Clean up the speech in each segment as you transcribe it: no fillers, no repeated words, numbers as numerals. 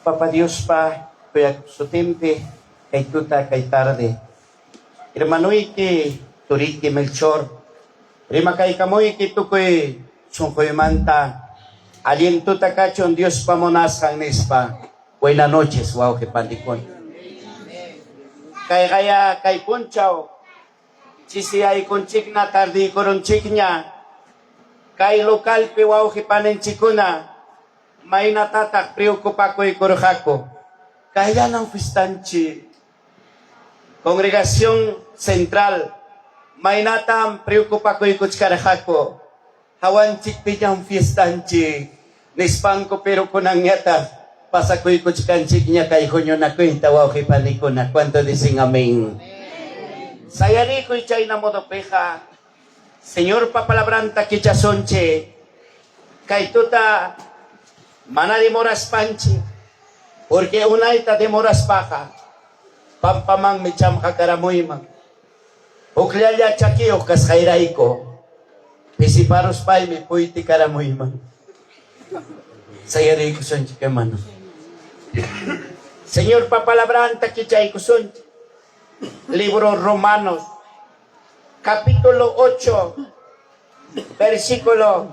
Papa Dios pa, kuya su tempe, kay tuta kay tarde. Hermanoy que turiki Melchor, rima kay kamoy que tukoy sungkoy manta, alien tuta kachon Dios pamonas kang nespa. Buenas noches, wow que pandikon. Kay kaya kay punchaw, sisi ay kunchik na tardi koron chik niya, kay lokal pe wow que panenchikuna, may natatak preocupa ko ikurujako. Kaya ng fistanchi, Congregación Central, may natam preocupa ko ikuchkarajako. Hawan chikpiyang fistanchi, nispang ko pero kunang yata, pasa ko ikuchkanchik niya kay hunyo na ko intawaw kipaliko na. Kwanto dising aming. Sayari ko ichay na modopeja, Señor papalabranta kichasonche, kay tuta, mana demoras panchi, porque una ita demoras paja, pampamang micham kakaramoy mang. Uklaya chakio kas kairaiko, pisiparos pay mi puiti karamoy mang. Sayari kuson chika mano. Señor papalabran takichay kuson. Libro Romanos, capítulo 8, versículo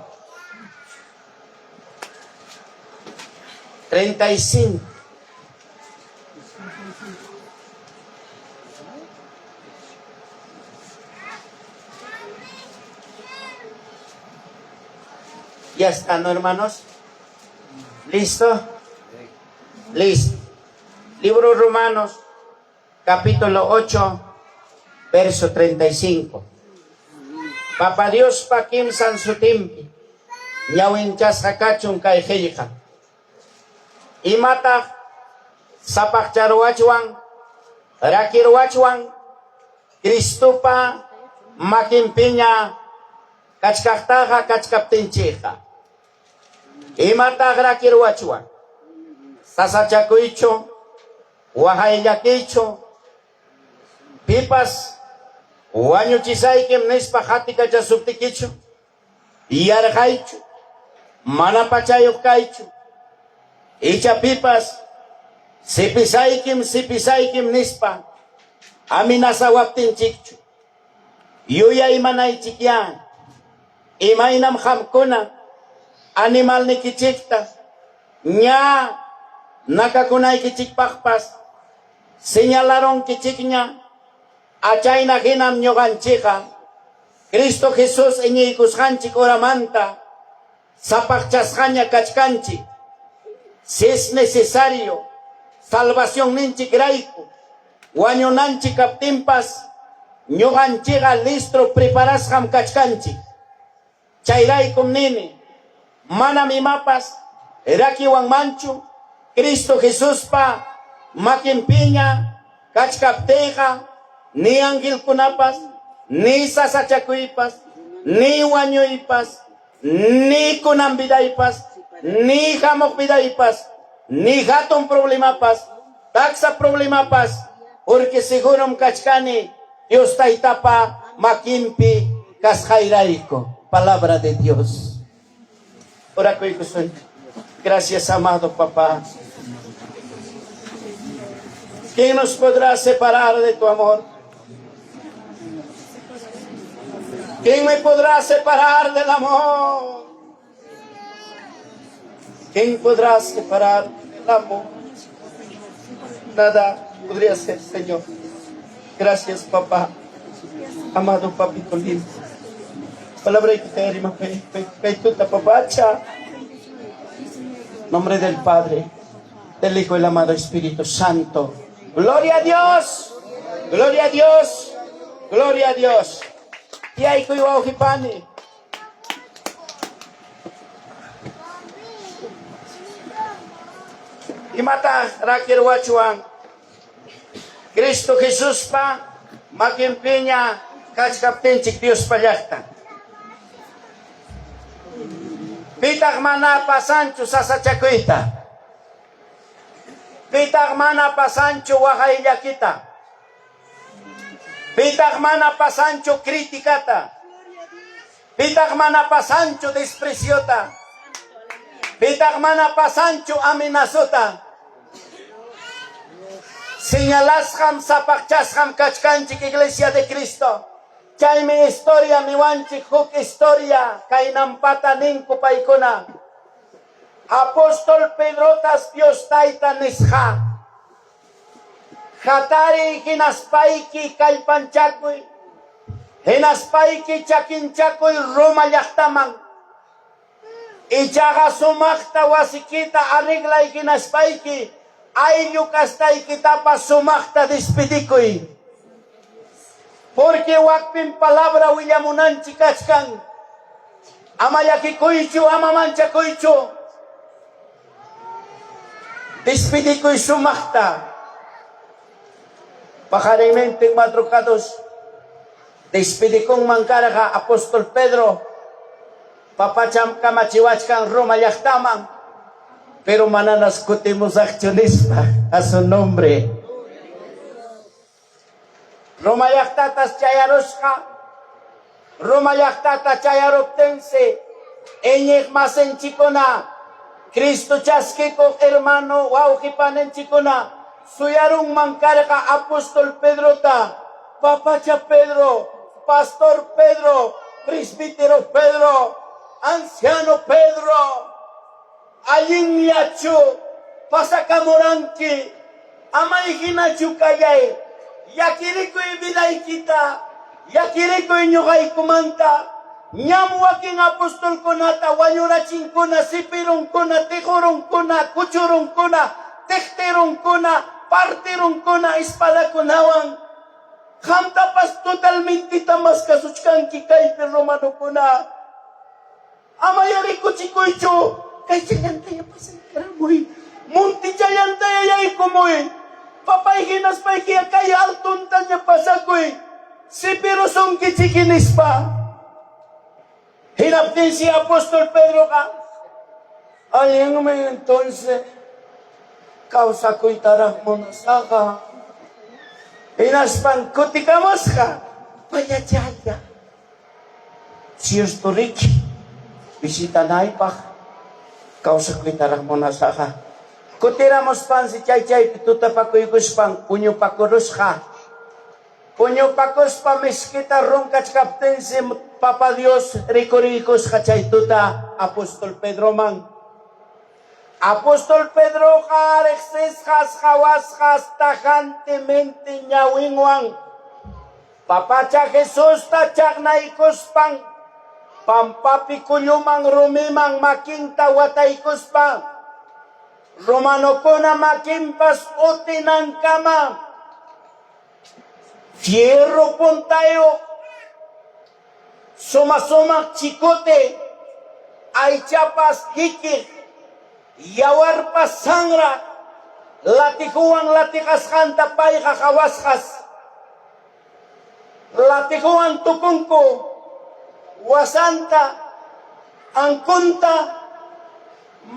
35. ¿Ya están, hermanos? ¿Listo? Listo. Libro Romanos, capítulo 8, verso 35. Papa Dios pakim san sutimpi, nyawin chas hakachun kay heyja. Imata sapak charwachwang, rakirwachwang, Kristupa makimpinya, kachkaktaja kachkaptincheja. Imata rakirwachwang, sasachakuicho, wahayyakicho, pipas, wanyuchisaikim nispa hatika chasuptikicho, yarjaicho, manapachayukaicho, Icha pipas, sipisaikim nispa, aminasawaptin chikchu. Yuya imanay chikyan, imainam hamkuna, animal ni kichikta, nya nakakunay kichikpakpas, señalaron kichiknya, achay na hinam nyoganchika, Cristo Jesús iñikushanchik oramanta, sapakchaskanya kachkanchik, si es necesario, salvación ninchi graico, guaño nanchi captimpas, ñoganchiga listro preparas ham kachkanchi, chairai com nini, mana mi mapas, eraki wang manchu, Cristo Jesús pa, makimpiña, kachkapteja, ni angil kunapas, ni sasachakuipas, ni guañoipas, ni kunambidaipas, ni jamok pidaipas, ni gatong problemapas, taksa problemapas, porque seguro kachkani, Dios taitapa, makimpi, kasjairaiko, palabra de Dios. Ora kuikusun, gracias amado papá. ¿Quién nos podrá separar de tu amor? ¿Quién me podrá separar del amor? ¿Quién podrá separar el amor? Nada podría ser, Señor. Gracias, papá. Amado papito lindo. Palabra que te arima, peituta papacha. Nombre del Padre, del Hijo y del amado Espíritu Santo. Gloria a Dios. Gloria a Dios. Gloria a Dios. Y hay que ir y mata rakir wachuan Cristo Jesús pa makimpinya kachkapten chik Dios palyakta pitak mana pasancho sasachakuita pitak mana pasancho wahayya kita pitak mana pasancho kritikata pitak mana despreciota pitak mana pasancho amenazota Señalasham sapakchasham kachkanchik Iglesia de Cristo. Chay mi historia mi wanchik huk historia kainampata ninku paykuna. Apóstol Pedrotas Dios taita nisha. Hatari hinaspaiki kallpanchakuy. Hinaspaiki chakinchakuy Roma llaqtaman. Ichaqa sumaqta wasikita arreglay hinaspaiki. Ayllu kastaykitapas sumaqta despidikuy. Porque wakpin palabra willamunanchik kachkan. Ama llakikuychu, ama manchakuychu. Despidikuy sumaqta. Pajaramente madrugados. Despidikung mangkaraga Apóstol Pedro. Papacham kamachiwachkan Roma llaqtaman. Pero mananas kutimos accionista a su nombre. Roma llaqtatas chayarushka. Roma llaqtata chayaroptense. Eñek masenchikuna. Cristo chaskiko hermano waujipanenchikuna. Suyarung mangkarga Apóstol Pedro ta. Papacha Pedro. Pastor Pedro. Presbítero Pedro. Anciano Pedro. Aling yacho, pasakamoranki, amay hinachu kayay, yakiriko ibinay kita, yakiriko inyokay kumanta, nyamuaking apostol ko na, tawanyuraching ko na, sipirong ko na, tikurong ko na, kuchurong ko na, tekterong ko na, partirong ko na, espada ko nawang, kamtapas totalmente tamas kasuchkan kikay perromano ko na, amayari ko chikoycho, kay chayantaya pasan karamoy. Munti chayantaya yay kumoy. Papay hinas pa'y kaya kaya altuntan niya pasakoy. Si pirusong kichikinis pa. Hinaptin si Apóstol Pedro ka. Aling mo entonces. Kausa ko'y tarang mo na saka. Hinaspan kutikamos ka. Payachaya. Cheers to Rich. Bisita na ipak. Kausa ko'y tarang mo na saka. Kutiramos pan si Chay-Chay, pituta pa ko'y guspang, punyo pa kurus ka. Punyo pa kus pa miskita rongkach kapten si Papa Dios, rikurikos ka Chay tuta, Apóstol Pedro man. Apóstol Pedro ka, rekses kas, kawas kas, tajantemente nyawingwang. Papacha Jesus ta chak na ikuspang. Pampapi kulyumang rumimang making tawatay kuspa. Romano ko na makimpas uti ng kama. Fierro pun tayo. Sumasumak chikote. Ay chapas hikik. Yawar pas sangra. Latikuang latikas kanta pay kakawaskas. Latikuang tukungko. Wasanta, angkunta,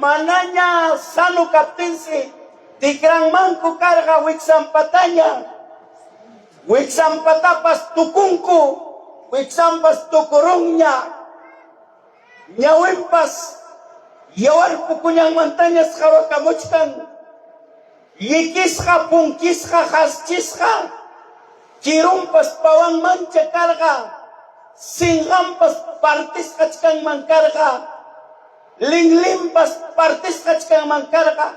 mananya sanu kaptinsi, tikrang mangku karga wiksampatanya, wiksampatapas tukungku, wiksampas tukurungnya, nyawimpas, yawar pukunyang mantanya skawakamuchkan, yikiska, pungkiska, haschiska, kirumpas pawang mancha karga, singhampas partis kachkang mangkarka, linglimpas partis kachkang mangkarka,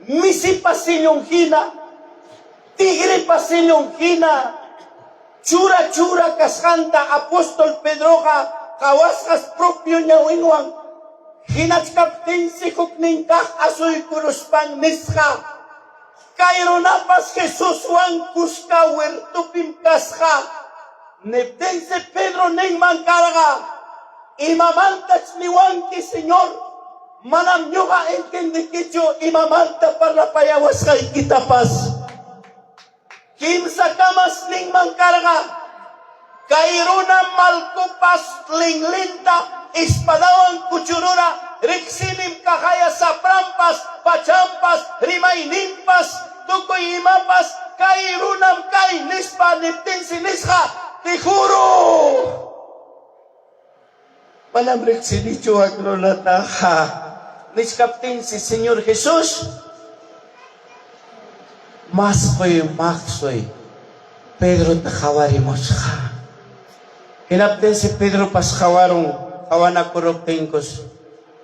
misipas sinyong hina, tigre pa sinyong hina, chura-chura kaskanta Apóstol Pedro ka, kawaskas propyo niya winwang, hinachkaptin sikuk ningkak asoy kuruspang niska, kairo napas Jesus wang kuska wertupim kaska, Neptense Pedro neng mangkaraga, imamantas liwanki Señor, manam nyuga entendikicho, imamanta para payawas kay kitapas. Kimsa kamas neng mangkaraga, kairuna malkupas linglinta, ispadawan kuchurura, riksinim kakaya sa prampas, pachampas, rimaynimpas, tukoy imapas, kairunam kay nispa, neptense nisha, te juro, panamrik sinicho aglolataha, niskaptin si Señor Jesús, mas ko'y maksoy, Pedro takawarimos ka. Hinapten si Pedro pas kawarong, kawana kurok tingkos,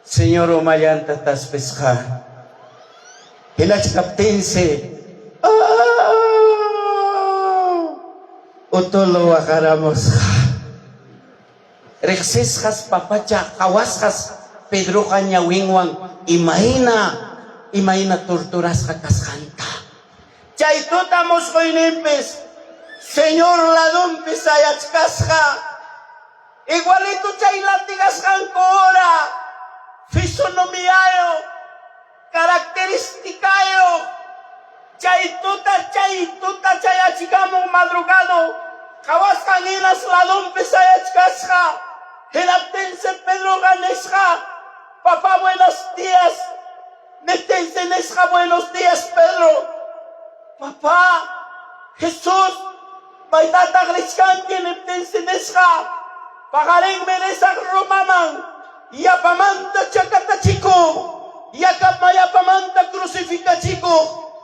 Senyor umayan tatas peska. Hilach kapten si, utulo wakaramos ka. Reksis kas papacha, kawas kas Pedro kanya wingwang, imay na torturas ka kaskanta. Chay tutamos ko inimpis, Senyor ladumpis ayat kaska, igualito chay latigas kang kora, fisonomiayo, karakteristikayo, chay tuta chay achikamong madrugado, kawas kanginas ladumpis ayat kaska, hinaptense Pedro ganeska, Papá buenos días, metense neska buenos días Pedro, Papá, Jesús, may tatagliskan kiniptense neska, pagaling menesak rumamang, yapamanta chakatachiko, yapamanta crucificachiko,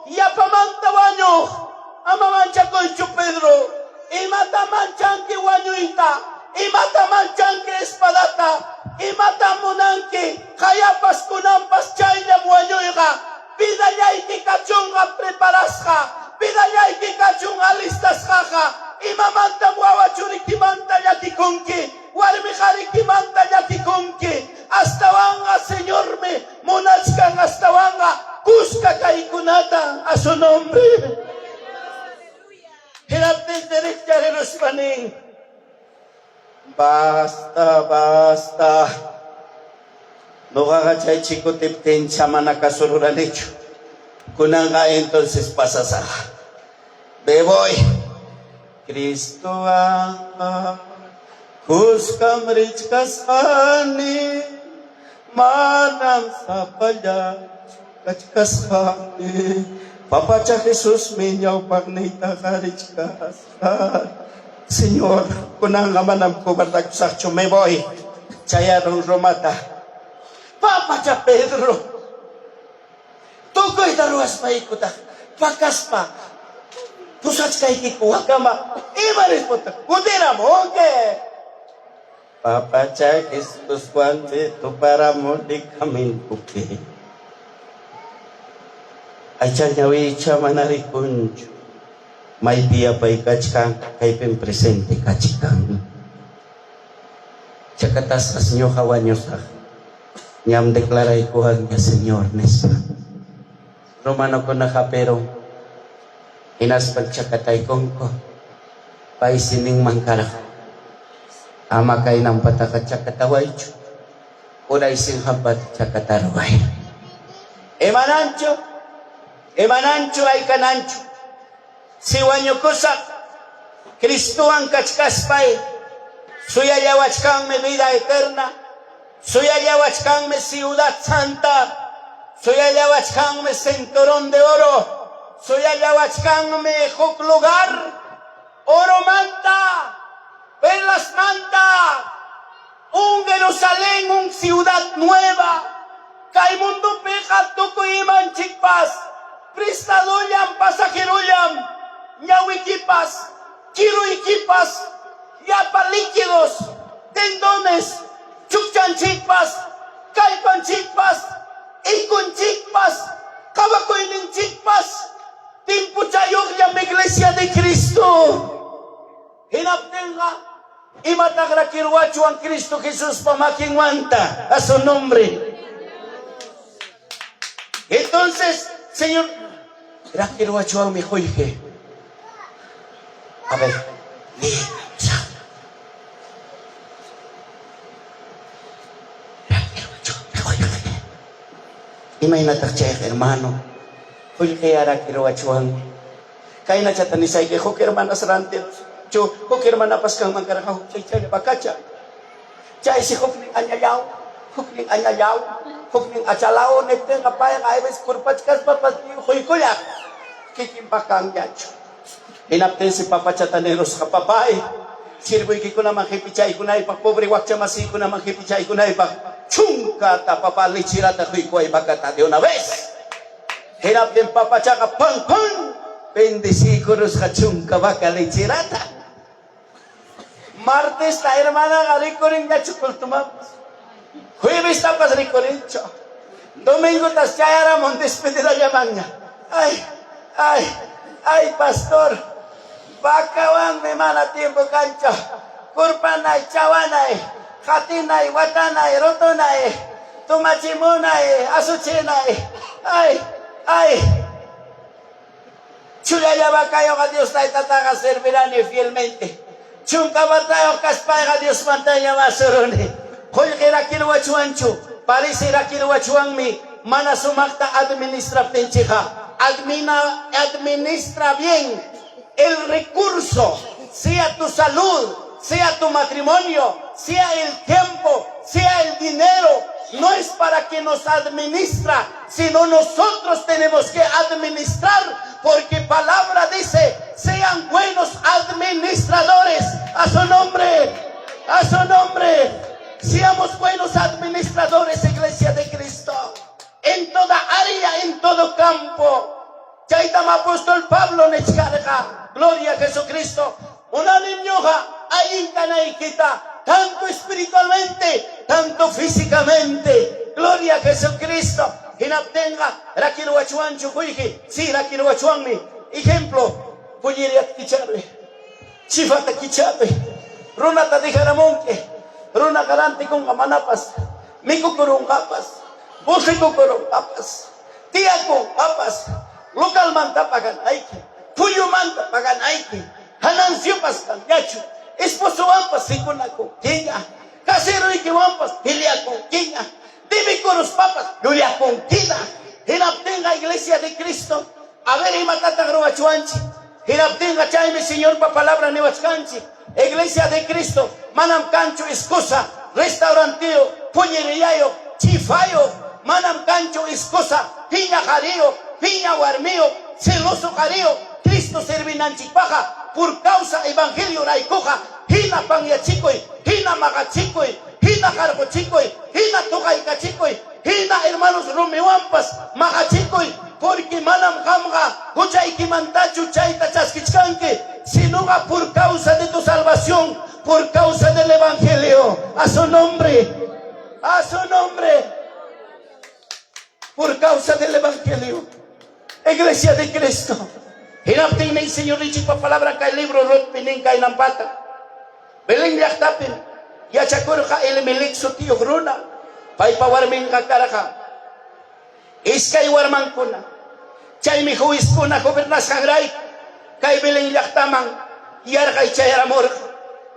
yapamanta wanyo, amamancha concho Pedro, imatamancha que wanyuita, imatamancha que espadata, imatamunanque, kayapas kunampas chayam wanyuiga, Pidayay ki kachunga preparasja, pidayay ki kachunga listasjaja, imamanta guawachuri kimanta yatikunki, warmijari kimanta yatikunki, hasta vanga Señor me, monachkan hasta vanga, kuska kaikunata a su nombre. Hiraptes derecha de los paning. Basta. No gagachay chico tipten chamana kasururan hecho. Kunanga entonces pasasa. Beboy. Cristo ama. Kuskam rich kasani. Manam sapaya. Kachkasani. Papacha Jesús minyaw pagnita karich kasani. Señor, kunanga manam kubardak sakcho meboy. Chayarong romata. Papacha Pedro, tukoy daruas pa ikuta, pakas pa, pusats kay kikuha ka ma, imaris po ta, kudira mo, okay? Papacha Kristus wante, tu para mo di kami puki. Acha nyawi cha manarikunjo, may biya pa ikachkang, kay presente kachkang. Chakatas as nyo kawanyo sa Nyam deklaray ko hangga Senyor Nesa. Romano ko nakaperong inas pagtsakatay kong ko pay sining mangkarak. Ama kay ng patakat tsakataway cho. Unay sing habat tsakatarway. Emanancho ay kanancho. Siwanyo kusak. Kristo ang kachkaspay. Suyayawach kang may vida eterna. Suyayawach kang me ciudad santa, suyayawach kang me cinturón de oro, suyayawach kang me huk lugar, oro manta, perlas manta, un Jerusalén, un ciudad nueva, kay mundo peja tuko iman chikpas, pristaduyam pasajiruyam, ñawikipas, kiruikipas, yapa líquidos, tendones, Chukchan chikpas, kaipan chikpas, ikun chikpas, kawakoynin chikpas, timpuchayok yung iglesia de Cristo. Hinapten nga, imatagra kirwacho ang Cristo Jesus pamaking wanta a su nombre. Entonces, Señor, rakirwacho ang mihoyke. A ver, Imay natakchek, hermano. Kung kaya rakiruachuang. Kaya na siya tanisay kay huk hermana sarante. Chu, huk hermana pas kang mangkaraka huk chay bakacha. Chay si huk ning anyayaw. Huk ning anyayaw. Huk ning achalao. Nekten kapaya kaibes kurpachkas papas huy kuyak. Kikimpakang yacho. Hinapten si papachataneros kapapay. Sirboy ko naman kipichay ko na ipak. Pobre wakcha masi ko naman kipichay ko na ipak. Chungka ta papalichira ta kuy kuy bakata de una vez. Hirap din papachaka pang pang. bendecidos hachun kabaka lechirata. Martes la hermana galikorin ya chukultumamos. Jueves tapas ricorincho. Domingo tas chayara mon despedida llamanya. Ay, pastor. Bakawan me mana tiempo cancha. Kurpanay, chawanay, hatinay, watanay, rotonay, tumachimunay, asuchinay. Ay. Chulaya bakayo ka Dios tayo tataka servirán fielmente. Chunka tayo kaspay ka Dios mantaya masuruni. Hoy kira kiluwachuanchu, parisira kiluwachuanmi, mana sumakta administrativa. Administra bien el recurso, sea tu salud, sea tu matrimonio, sea el tiempo, sea el dinero. No es para que nos administra, sino nosotros tenemos que administrar, porque palabra dice, sean buenos administradores. A su nombre, seamos buenos administradores, Iglesia de Cristo, en toda área, en todo campo. Chaitama apóstol Pablo nos carga, gloria a Jesucristo. Una niñoja ahí canaikita, tanto espiritualmente, tanto físicamente. Gloria a Jesucristo. Hinaptenga, rakiruachuan chukuiji, sí, rakiruachuan mi. Ejemplo, puyiriat kichabe, chifata kichabe, runata dijaramonke, runa garante con amanapas, mikukurung kapas, busikukurung kapas, tiako kapas, lokal manta pagan aiki, puyu manta pagan aiki, hanancio paskan yachu, esposo ampas sikunako, kinga, casero ikiwampas, hiliako, kinga, dimikurus papas, yuliako, kinga, hinaptenga Iglesia de Cristo, a ver imatata gruachuanchi, hinaptenga chaime Señor pa palabra nevachkanchi, Iglesia de Cristo, manam cancho excusa, restauranteo, puñeriayo, chifayo, manam cancho excusa, piña jarío, piña guarmío, celoso jarío, Cristo servinanchipaja, por causa evangelio raikoja, hina panyachicoy, hina magachicoy, hina jargochicoy, hina togaikachicoy, hina hermanos romeuampas, magachicoy, porque manam hamga, huchaikimantachu chaita chaskichkanke, sino por causa de tu salvación, por causa del evangelio, a su nombre, por causa del evangelio, Iglesia de Cristo. Hinaptin na Señor Richie pa palabra kay libro Rot pining kay nampata. Beling yaktapin, yachakur ka elimilik so tiyo gruna, pay pawarmin ka karaka. Iskay warman kuna, chay mi huwis kuna gobernas kagray, kay beling yaktamang, yar kay chay ramor.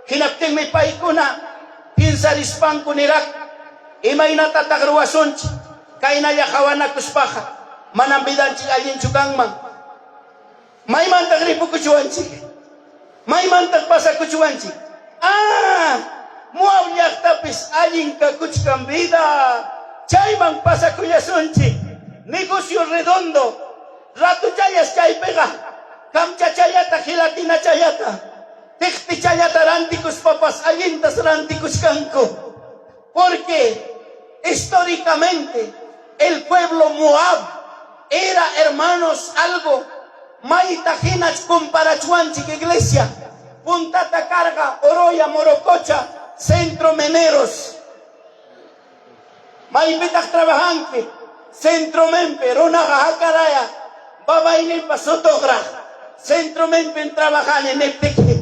Hinaptin may pay kuna, pinsarispan kunirak, imay natatagruwasunch, kay nayakawan na kuspaha, manambidan si alin chugangmang. May mantag ripo kuchuanchi. May mantag pasa kuchuanchi. Muaw yak tapis aling ka kuchkang vida. Chay mang pasa kuyasunchi. Negosyo redondo. Rato chayas chay pega. Kamcha chayata gilatina chayata. Tekti chayata rantikus papas alintas rantikus kanko. Porque históricamente el pueblo Moab era, hermanos, algo Maitajinas comparachuanchi Iglesia, Puntata Carga, Oroya, Morococha, Centro Meneros, Maipitak Trabajante, Centro Mempe, Ronaga Jacaraya, Babainin Pasotogra, Centro Mempe en Trabajan en Epteque,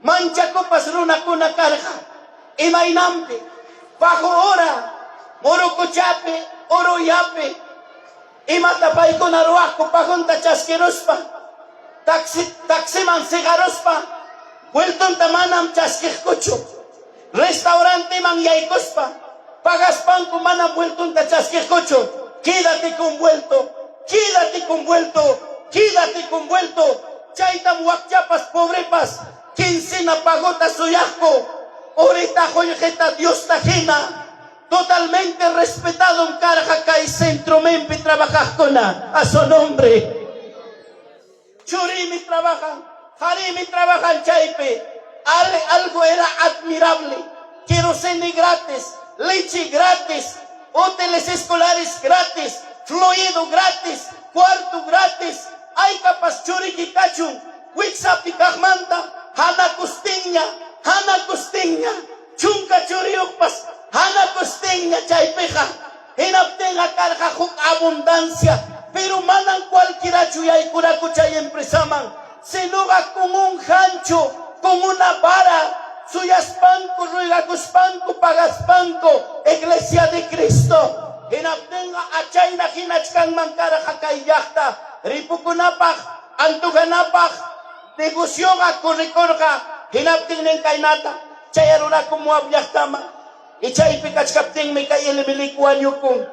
Mancha Copas Runa Cuna Carga, Imainampe, Bajo Ora, Morocochape, Oroyape, imatapay ko na ruak ko pagunta chasquirospa, taximan sigarospa, vuelton tamanam chasquircucho, restaurante man yaicospa, pagaspan ko manam vuelton ta chasquircucho, quédate convuelto, chaitam huacchapas pobrepas, quincena pagota suyasco, ahorita joyjeta Dios tajina, totalmente respetado en Carjaca y Centro Mempi trabajas con a su nombre. Churimi trabajan, Harimi trabajan Chaipe. Algo era admirable. Querosene gratis, leche gratis, hoteles escolares gratis, fluido gratis, cuarto gratis, ay kapas churi kikachun, wiksa pikakmanta, hana kustingnya, chunka churiuk pas, hana kustingnya chaypeja, hinaptenga karja huk abundancia, pero manan cualquiera chuyay curaku chay empresaman, sinuga con un hancho, con una vara, suyaspanco, ruigakuspanco, pagaspanco, Iglesia de Cristo. Hinaptenga achayna hinachkan mankara hakayakta, ripukunapaj, antuganapaj, negosyoga kurikorga, hinaptingnen kainata, chayaruna como abyaktama, y chaypikachkapting me kayelimilikwan yukung,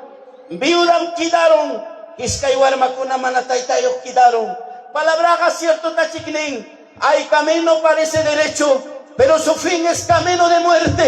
viudam kidaron, iskaywarmakuna manataytayok kidaron. Palabra cierto tachikning, hay camino parece derecho, pero su fin es camino de muerte.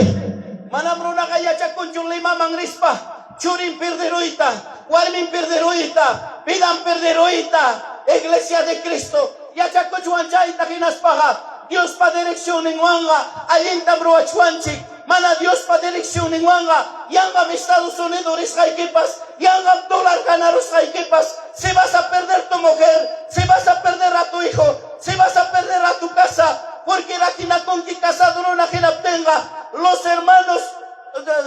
Manabruna kayacha kunjung lima mangrispa, churin perderoita, warmin perderoita, pidan perderoita, Iglesia de Cristo, yacha cochuanchaita ginaspaja, Dios pa dirección en wanga, alienta broachuanchi, mana Dios pa dirección en wanga, yanga Estados Unidos riscaiquipas, yanga dólar ganaros caiquipas, si vas a perder tu mujer, si vas a perder a tu hijo, si vas a perder a tu casa, porque la quina con que casado no la tenga, los hermanos,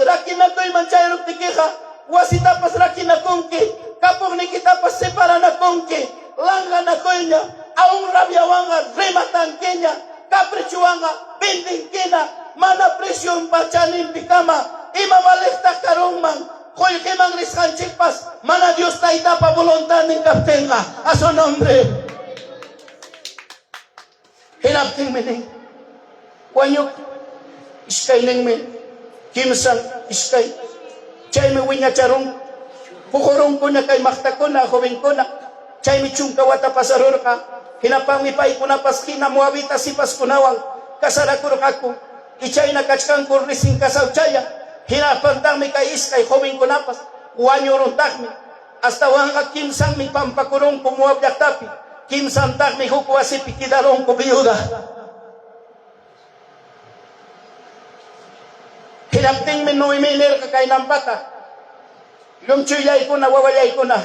rakina koy manchayro te queja, wasitapas rakina con que, kapog ni kitapas separana con que, langa na koynya, aun rabia wanga, rematan kenya, caprichuanga, bending kena, mana presión pachanin pikama, ima balekta karongman, koy kemang riskan chikpas, mana Dios taita pa voluntad ning kaptenga, a su nombre. Hinapting mening, wanyok, iskay ning men, kimsan iskay, chay mi winya charong, pukurong ko na kay makta ko na, hubing ko na, chay mi chung kawata pasaror ka, hinapangipay ko na paskina, muabita si paskunawang, kasarakur ako, ichay na kachkang kurrising kasaw chaya, hinapandang mi kay iskay, hubing ko na pas, wanyorong takmi, hasta wanga kimsan mi pampakurong kumuabyak tapi, kimsan takmi hukwa si pikidarong ko biyuda. Hinapting minuiminer ka kay nampata. Yung chuyay ko na, wawayay ko na.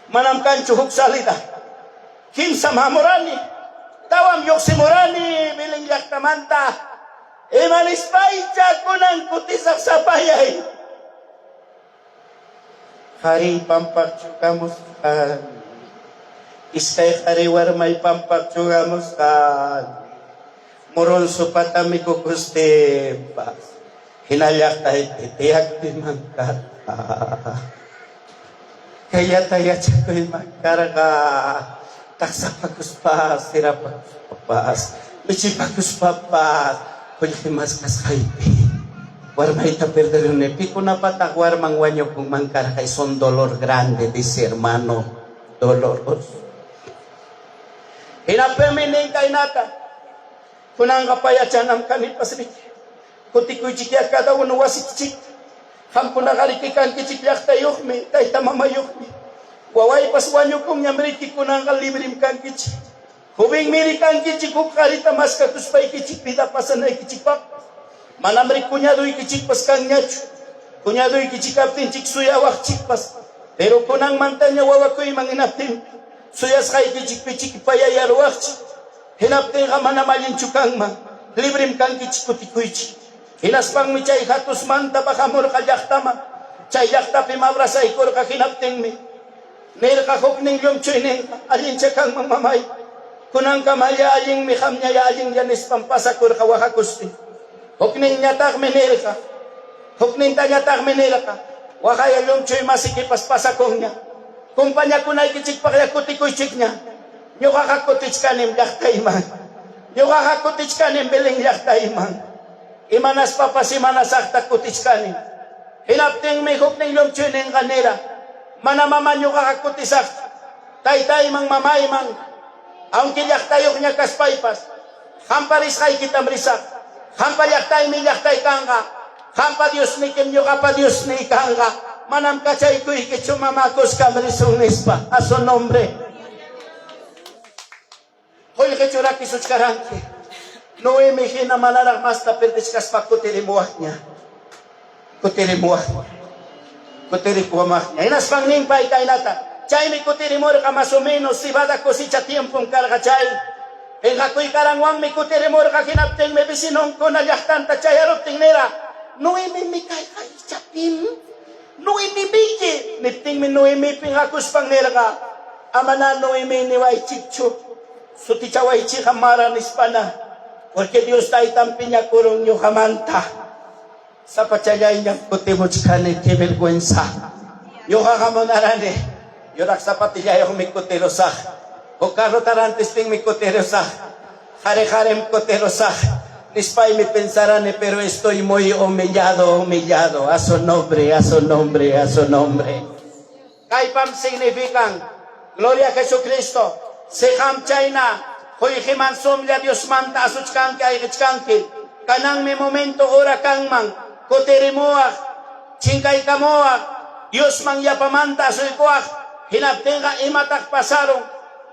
Manamkan chuhuk salita. Kimsa mamorani. Tawam yok si morani, biling yaktamanta. Imanispay siya ko ng kutisak sa payay. Hari pampakchukamos kan. Iskay hariwar may pampakchukamos kan. Moron supatami ko kustepas, hinalyak tayo titiyak di mangkat. Kaya tayo tsakoy magkaraka, taksa pagkuspas, sira pagkuspas, michi pagkuspapas, kuya mas kaskaipi. War may tapir dalun nepi, kung napatak war mangwanyo kung mangkaraka, son dolor grande, dice hermano, doloros. Hinapemining kay nata, kunang kapaya chanam kanit pasrik, kutikoy chikya kada uno wasit chik, hampuna karikikan kichikyak tayok me, tay tamamayok me, waway paswanyo kong nyamriki kunang kalibrim kan kichik, hubing miri kan kichik huk karita mas katuspay kichik pida pasanay kichik pak, manamrik kunyadoy kichik pas kang nyachu, kunyadoy kichik aptin chik suyawak chik pas, pero kunang mantanya wawakoy manginaptin, suyas kay kichik pichik payayarwak chik, hinapte ka manamalin chukang man, librim kang kichikutikuichi. Hinaspang mi chay hatus man tabakamur ka yaktama, chay yaktapi mabrasay kur ka hinapting mi. Nil ka hukning yung chuining, alin chakang mamamay. Kunang kamaya aling mi hamnya ya aling yanis pampasakur ka wakakusti. Hukning nyatak minil ka, hukning tanyatak minil ka, wakaya yung chuy masikipas pasakong niya. Kumpanya kunay kichik pakaya kutikuichik niya. Yung kakakutich ka nim yaktaiman. Yung kakakutich ka nim biling yaktaiman. Imanas papasimanas akta kutich ka nim. Hinapting may hukning lumchun ng kanila. Manamaman yung kakakutisak. Tay-tay mang mamay mang. Ang kilyak tayok niya kaspaypas. Hamparis kay kitam risak. Hampayak tay milyak tay kangka. Hampa Diyos ni kim yung kapa Diyos ni kangka. Manam kachay kuy kichumamakos kamrisong nispa. Aso nombre. Hoy que chura que sus caranque, no me imagina manera más ta perdes caspa kutilimuahnya, kutilimuahnya, kutilimuahnya. Inas pang ning pa itay nata, chay mi kutirimurka más o menos si va da cosecha tiempo en carga chay en jacuy caranguan mi kutirimurka kinapten me vecinon con allá tanta chay aruptinera no mi kay chapin no mi bille nipting mi no mi pingakus pangnerga amana no mi ni wai chichu suti chawai chihamara nispana porque Dios está ahí tan piña kurong nyo jamanta sa pachayay niya kutimuchkane qué vergüenza yo jagamonarane yo raksapatilla yo mi kutirosah o carro tarantes ting mi kutirosah jare kutirosah nispay mi pensarane pero estoy muy humillado a su nombre kaipam significan gloria a Jesucristo sejam chayna hoy himansum ya Dios manta asuchkanke ay gichkanke kanang mi momento ora kangman kutirimuah chingkay kamuah Dios man ya pamanta suikuah hinaptenga imatak pasaron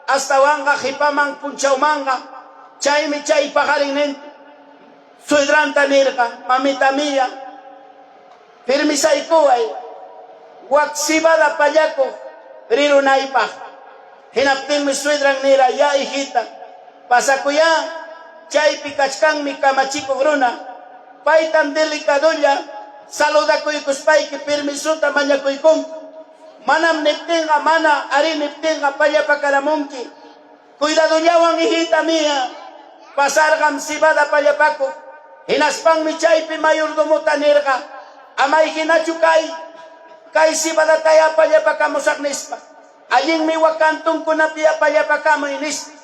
hasta wanga hipamang punchaumanga chay mi chay pajarinen suedranta nirka mamita mía permisay ko ay waksibada payako rirunaypah hinapten mi suedrang nira ya hijita pasakuya chay pikachkang mi kamachiko gruna paitan delicadolla saluda ko ikuspay ki permisuta manya ko ikong manam neptenga mana ari neptenga paya pakaramonki cuidado yawang hijita mía pasargam sibada paya pako hinaspang mi chay pi mayordomo tanerga amay hinachukay kay sibada taya paya pakamosak nispa aying mi wakantong ko na paya pakamo inis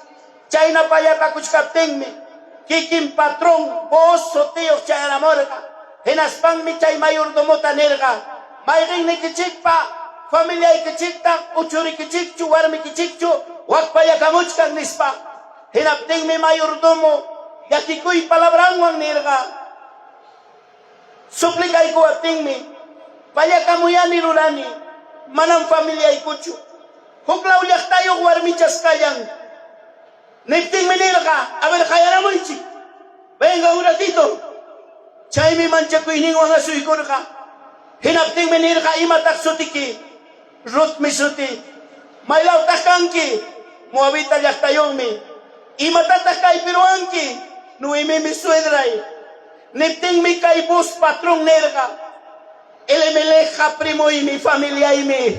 chay na paya pakuchkapting mi kikim patrong boss soteo chay alamorga hinaspang mi chay mayordomo tanerga may ring ni kichikpa familia ikichikta uchuri kichikchu warmi kichikchu wak paya kamuchkang nispa hinapting mi mayordomo yakikuy palabrangwang nirga suplikay ko apting mi paya kamuyan nirulani manang familia ikuchu huklaw yak tayo warmi chaskayang nipting mi nirga a ver kaya na mo ichi venga un ratito chay mi mancha ko iningwang asuikor ka hinapting mi nirga imatak sutiki Ruth misuti, mailaw takangki, muabita yak tayongmi, imatatak kay piruangki, nuimi mi suedray, nipting mi kay bus patrong nerga, elemeleja primo mi familia mi,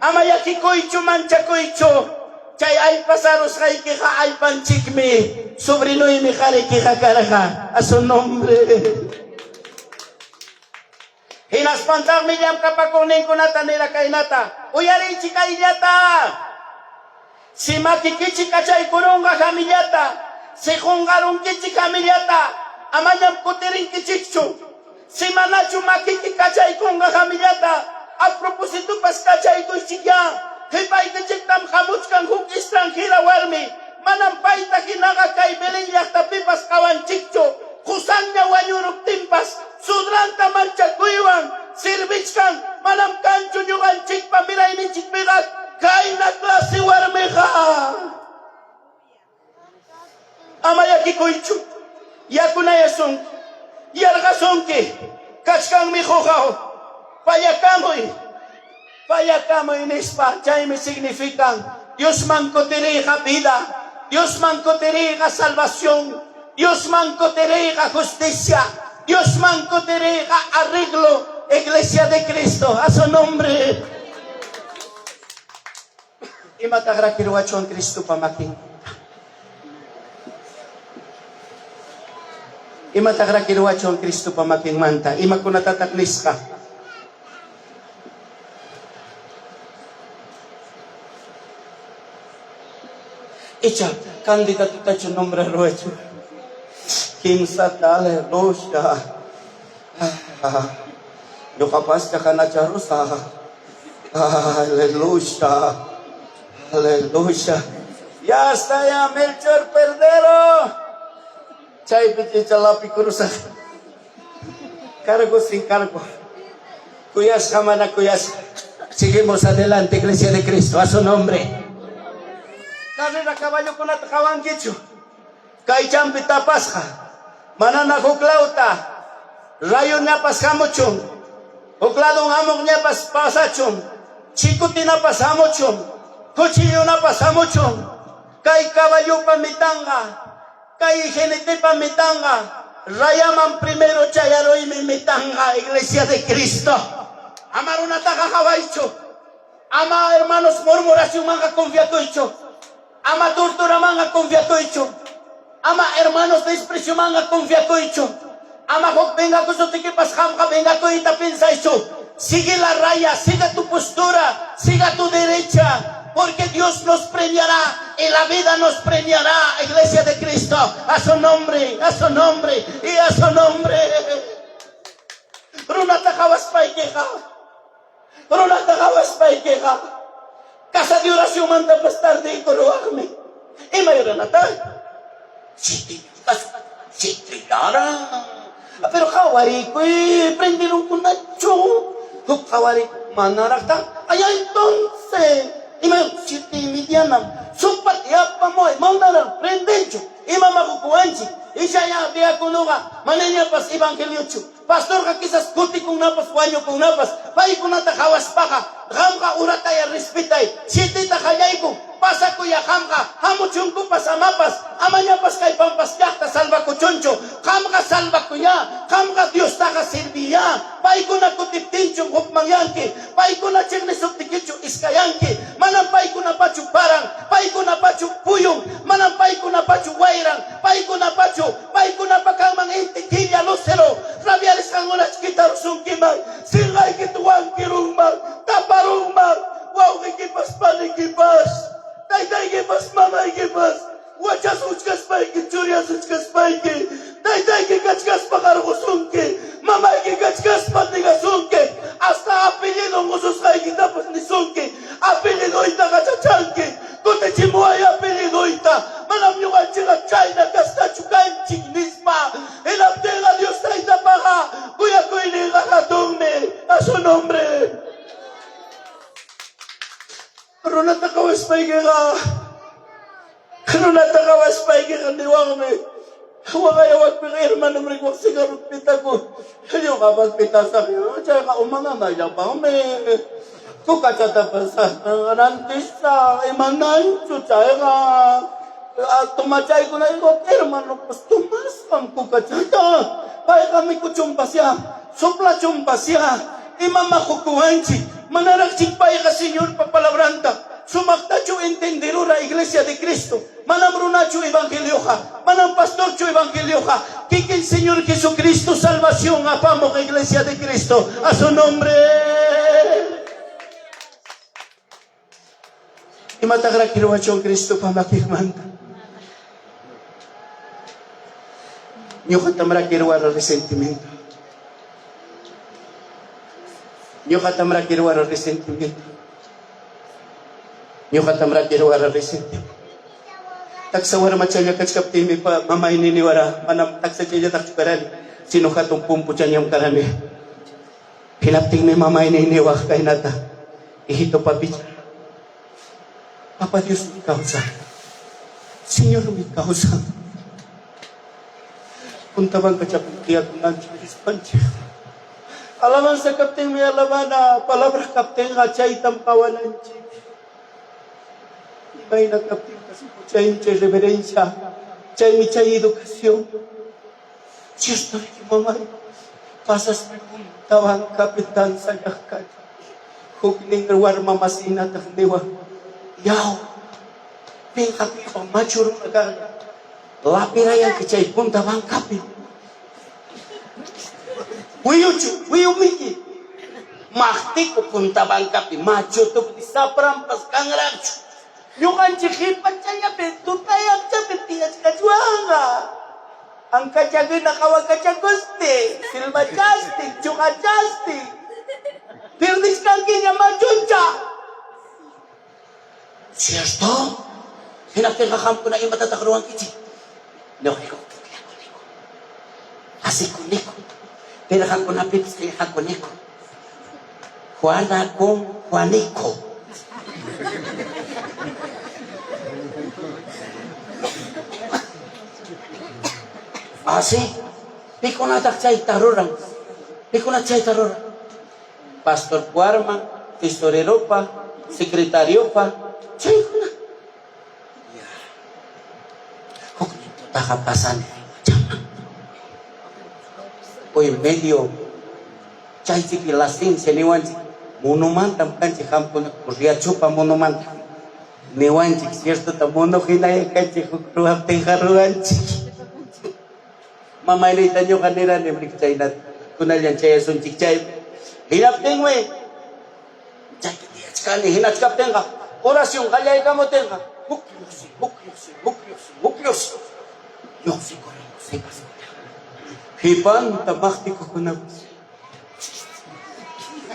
amayaki koicho mancha koicho, chay ay pasaros kay kika ay panchikmi, sobrino mi kare kika karaja, a su nombre. Hinaspantang milyam kapakunin ko nata nila kay nata. Uyari chika ilyata. Si makikichi kachay kurunga kamilyata. Si kungarong kichi kamilyata. Amanyam kutiring kichichu. Si manachu makiki kachay kunga kamilyata. A propósito pas kachay kuchigya. Hipay kichik tam kamuchkang huk istranghira warmi. Manampay takinaga kay belilyak tapipas kawan chikcho. Kusangnya wanyuruk timpas. Sudranta mancha kuiwan, sirvichkan, manam kancho nyugan chik pamiray ni chikpigat, kay na klase warmeja. Amayaki kuichu, yakuna yasong, yargasongki, kachkang mi jojao, payakamoy nispa, chay mi significan, Dios man ko terija vida, Dios man ko terija salvación, Dios man ko terija justicia, Dios manco terega arreglo, Iglesia de Cristo, a su nombre. Y matagra kiruachon Cristo pamaking. Y matagra kiruachon Cristo pamaking manta. Y makunatataklis ka. Icha, candidato tacho nombre roecho. Kimsa aleluya. Yo capaz de ganar charusa. Aleluya. Aleluya. Ya está ya Melchor Perdero. Chay pichicha la picurusa. Cargo sin cargo. Cuyas jamana cuyas. Seguimos adelante, Iglesia de Cristo, a su nombre. Carrera caballo con atacaban quicho. Kaichampita pasja. Manana huklauta, rayo niya pas kamuchong, hukladong hamok niya pas pasachong, Chico tinapasamo chum. Cuchillo napasamo chum. Kay caballo pa mitanga. Kay jinete pa mitanga. Rayaman primero chayaro y mi mitanga. Iglesia de Cristo. Amar una taga cabaicho. Ama hermanos murmuración manga confiatoicho. Ama tortura manga confiatoicho. Ama hermanos desprecio manga confiatoicho. Ama hok venga kusote que pas hamka venga toita pensaicho. Sigue la raya, siga tu postura, siga tu derecha, porque Dios nos premiará y la vida nos premiará, Iglesia de Cristo, a su nombre y a su nombre. Runata jawas paikeja, runata jawas paikeja. Casa de oración manda pastar de coroarme. Y mayor nata, si te pero kawari ko prendieron con nacho. Kawari manarakta. Ay, entonces, siete mediana. Supat ya pamoy, mandaran prendencho. Imama kukuanchi. Isya ya dia kunuga. Manenya pas evangelio chu. Pastor ka kisas kuti kung napas wanyo kung napas. Pai kunata kawas paka. Gamka urata ya respetay. Siete takayay ko. Pasa ko ya kamka, hamuchun ko pasamapas, amanya pas kay pampas yakta salva ko choncho, kamka salva ko ya, kamka Dios taka sirviya, pay ko na kutiptinchong hupmangyanki, pay ko na cheng nesuptikicho iskayanki, manampay ko na pachu parang, pay ko na pachu puyong, manampay ko na pachu wairang, pay ko na pakang mang intikilya lucero, rabialis kang ulas kita rusong kimay, singay kituwang kirungmang, taparungmang, wow kikipas panikipas. Dai kipas mama kipas. Wachas uchkas paiki churias uchkas paiki. Dai kachkas pakargusunke. Mama kachkas patigasunke. Hasta apellido musos tapas nisunke. Apellido ita kachachanke. Kote chimuay apellido ita. Manam yung chiga china kasta chukain chignisma. El abdega Dios taita paga. Kuya kuili gagatumne. A su nombre. Runata kawas paigera. Runata kawas paigera diwangme. Wagayawag pika hermano mrigwag sigarot pita ko. Yung kapag pita sa akin, siya ka umanga na yung pang me. Kukachata pa sa arantista, imanan, siya ka. Tumachay ko na ikot, hermano, pas tumas kang kukachata. Kaya kami kuchumpa siya, supla chumpa siya. Imamakukuhanchi. Manaraksik pa ka Señor papalabranta. Sumakta chu entenderó la Iglesia de Cristo. Manamruna chu evangelio ka. Manam pastor chu evangelio ka. Que el Señor Jesucristo salvación apamo la Iglesia de Cristo. A su nombre. Y matagra kiruachon Cristo pamakikmanta. Nyukatamra kiruar resentimiento. Nyukatamra kiruar resentimiento. Nyukatamra kiruar resentimiento. Taksawar macanya kachkaptimi pa mamay niniwara. Manam taksachaya taksukaran. Sino katong pumpuchan yung karami. Hinapting may mamay niniwak kay nata. Ihito pa bicha. Papa Dios mi causa. Señor mi causa. Puntaban kachaputiya kunancho ispancha. Alaman sa kapteng may alamana, palabra kapteng hachay tampawananchi. May nagkapteng kasi po chay reverencia, chay mi chay edukasyon. Diyos na rin mamay, pasas na tawang kapitan sa yakad. Hugning ruwar mamasina takdiwa. Yaw, pingkapi pa machurong nagala. Lapira yan kachay puntawang kapit. Wiyu miki. Mahti ko punta bangkapi. Macho to di saprampas kang racho. Yung ang chikipan siya beto tayo sa betias kajuanga. Ang kadyagay nakawag kadyagusti. Silma chasti, chuka chasti. Pirnis kang kinya machuncha. Siyas to? Hinaptingakam ko na yung matatakruang kichi. Noko. Asikuniko. Pero ako napipis kaya ako niko. Juana kong Juanico. Asi, piko na takchay tarurang. Piko na chay tarurang. Pastor Puarma, tesorero pa, secretario pa. Chay ko na. Huwag takapasan. Oy, medio. Chay si pilasing, siniwan si monument, tamkan si kampo na kuryacho pa monument. Niwan si siyerto ta mono kinaya kanchi kukruhap tingkaruan si. Mamailitan nyo kanira ni Mrik Chay na kunal yan Chay asun chik Chay. Hinap ting we. Chay kitiach ka ni hinach kap ting ka. Oras yung kalyay ka mo ting ka. Bukyos. Yoksi ko rin. Sipas ko. Hipan, tabakti ko kunap.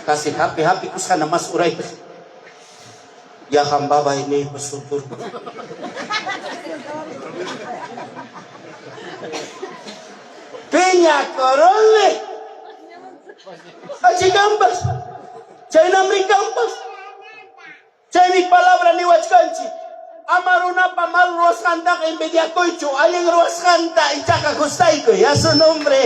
Kasi happy ko sana mas uray. Yakang babay ni pasutur. Peña Corole. Así campas. Chay namri campas. Chay mi palabra ni wachkanchi. Amaruna pa mal ruaskanta ka imbedia koicho. Aling ruaskanta ichaka gustay ko. Ya su nombre.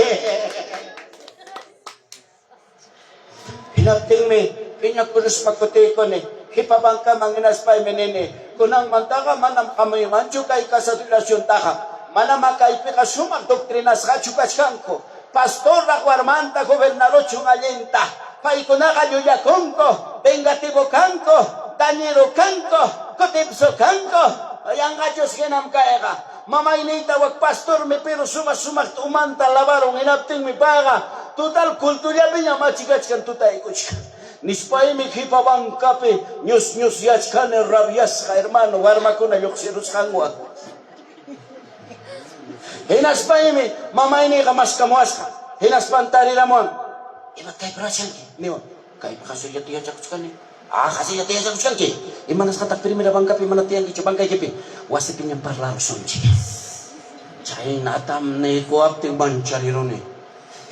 Hinapting me. Pinya kurus pakote ko ni. Hipabangka manginas pa menene. Kunang mantaka manam kamay mancho kay kasatulasyon taka. Manamakai pika sumak doktrinas kachukachkanko. Pastor rakuarmanta gobernador chungalenta. Paikunaka yuyakonko. Vengativo kanko. Dañero kanko. Kotipso kanko. Ayang kachos kinam kaega. Mamainita wag pastor me pero sumak umanta labarong inapting mi paga. Total kulturya pinya machikachkan tutay kuchkan. Nispay mi hipabang kape. Nyus yachkan rabias ka hermano. Warma ko na yoksirus kangwa. Hinas pa imi, mama ini kamas kamuas ka. Hinas pa antari ramon. Ibat kay prasyan ki. Niyo, kay kasi yatiya chakutskan ni. Kasi yatiya chakutskan ki. Imanas katak primera bangka pi manatiyan ki chubangkay kipi. Wasipin yang parlaro sonchi. Chay natam ni kuap ting banchari roni.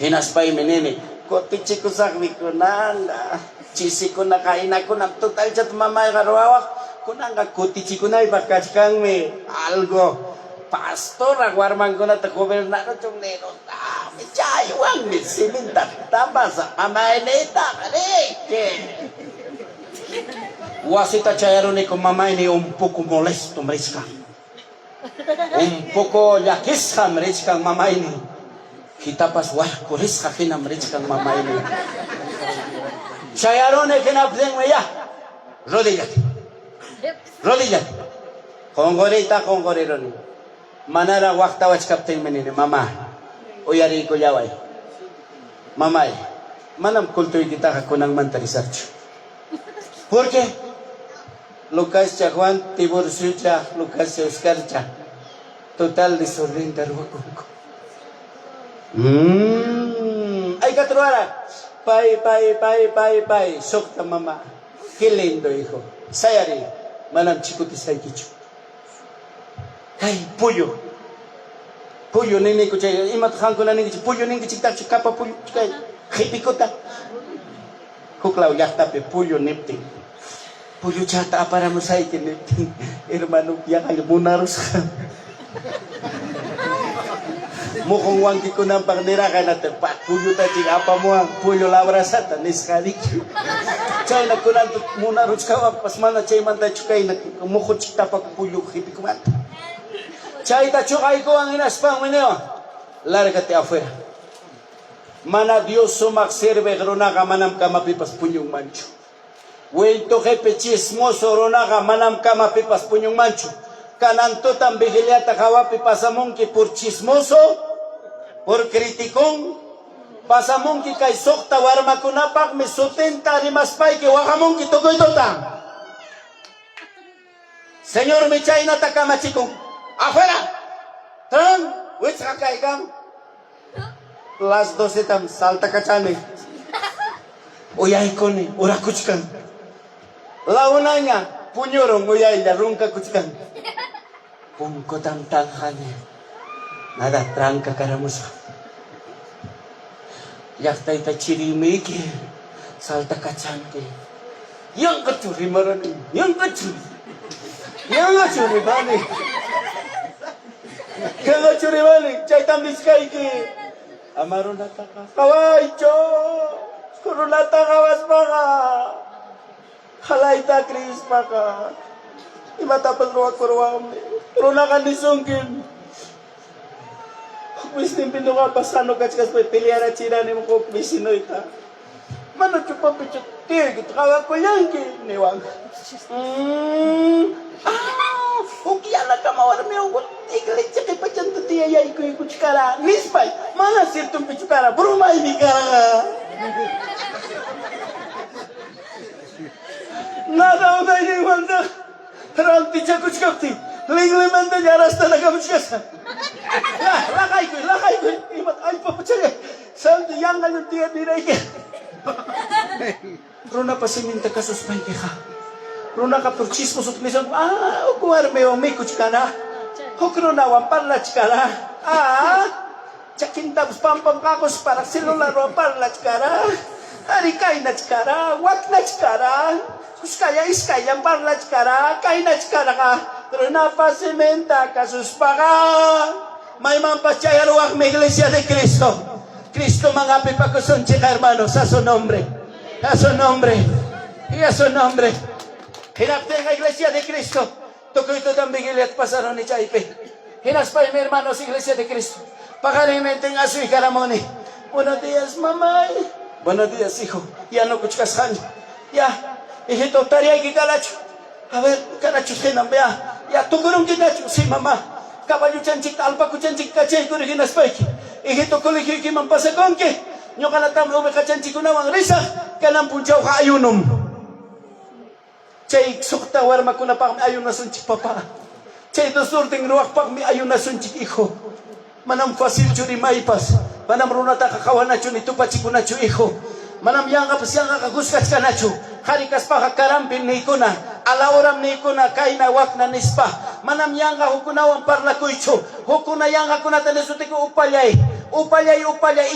Hinas pa imi nini. Kotichi ko sakmi ko nanda. Chisi ko na kain ako ng total chat mamay karawak. Kunang ka kotichi ko na ibakas kang mi. Algo. Pastor, aguarman ko na ta gobernador chung nero ta. Chayuang ni siminta tabasa amainita kareke. Wasita chayaro ni mamay ni un poco molesto mrisca. Un poco yakisha mrisca mamay ni. Kita pas wah kurisca kina mrisca mamay ni. Chayaro ni kinapdeng mo ya. Rodilla. Kongorita kongorero ni. Manara waktu wajib kapten menini mama, oyari ko yawai, mamai, manam kultur kita kakunang man research. Porque Lucas Juan Tibor Sucha, Lucas Oscar Cha, total desorden darwakungko. Ay katruara, pai, sokta mama, qué lindo hijo, sayari, manam chikuti saykichu. Ay, puyo nini ko chay imat hangko na nini puyo nini chikta chikapa puyo kay hipikota kuklaw yakta pe puyo nipting puyo chata para mo sa ikin nipting hermano ya kay munaros ka mukhang wangki ko ng pagdira ka natin pa puyo ta chik apa mo ang puyo labrasa ta niskadik chay nagkunan munaros ka pas mana chay man ta chukay mukho chikta pa puyo hipikumat. Chay tachukay ko ang inaspang minyo. Lárgate afuera. Mana Dios sumak sirve gronaka manam kamapipas punyong mancho. Wento jepe chismoso ronaka manam kamapipas punyong mancho. Kananto tan vigiliata kawapi pasamongki por chismoso, por kritikong, pasamongki kay sokta warma kunapak me sutenta rimaspay ki wakamongki tugoy totang. Señor mi chay na takamachikong. Afuera, tan, wits kakaikam. Las 12 tam, salta kachane. Uyay ko ni, ura kuchkan. Launanya, punyorong uyay, larong ka kuchkan. Pungko tam tanghane, nada trangka karamusa. Yaktay ta chirimiki, salta kachane. Yang kacuri marani, yang kacuri bani. Kaya curi balik, chay tambis kay ki. Amaro nataka. Kawai cho, kuro nataka was baka. Halaita Crispa ka. Imatapal ruwag ko ruwag. Runa ka ni Sungkin. Wistim pinto ka pasano kas pilihan at sila ni mo ko bisinoy ta. Mano chupa pichot tig. Kawag ko yan ki. Niwag. Ukiya na ka mawar mi ugot. Ikalit siya kay pachan to tiya ikut chikara. Nispay. Mana sirtum pichukara. Burumay mi kara. Nada uday ni manda. Ranti siya kuchkapti. Ling manda jarasta na kamuchkasa. Lakay ko. Imat ay papachay. Saan yang ngayon tiya dinay ka. Runa pa siminta ka suspay ka. Runa ka purchismo sutnisan. Ukuar me o may kuchkana. Hukruna wamparla chkara. Chakinta pampam kakos para silular wamparla chkara. Harikay na chkara. Wak na chkara. Kuskaya iskaya wamparla chkara. Kay na chkara ka. Runa pa siminta ka suspaka. May mampachaya ruwag may Iglesia de Cristo. Cristo mangapi pa kusun chika hermanos. A su nombre. A su nombre. Y a su nombre. Hinapten nga Iglesia de Cristo. Tukoy ito ng bigilit pasaron ni Chaipe. Hinaspay mi hermanos Iglesia de Cristo. Pakalimente nga sui karamoni. Buenos días, mamay. Buenos días, hijo. Ya no kuchkas kanyo. Ya. Hijito, tariay kikalacho. A ver, kalacho sinambea. Ya, tugurong kinacho. Si mamá. Kabayo chanchik, alpa ko chanchik kachay ko rin hinaspay ki. Ihito ko likhi ki mampasakon ki. Nyo kanatam ube kachanchik ko nawang risa. Kanang punchaw ka ayunom. Chay sukta warma ko na pa ayun na sunchik papa. Chay dosurting ruwak pa mi ayun na sunchik iko. Manam fasil churi maipas. Manam runata kakawan na chun ito pachiko na chu iko. Manam yang ka pasyang kakaguskas ka na chu. Harikas pa kakarampin ni ko na. Alaoram ni ko na kay na wak na nispa. Manam yang ka hukunawang parla ko icho. Hukuna yang ka kunatan na suti ko upalyay. Upalyay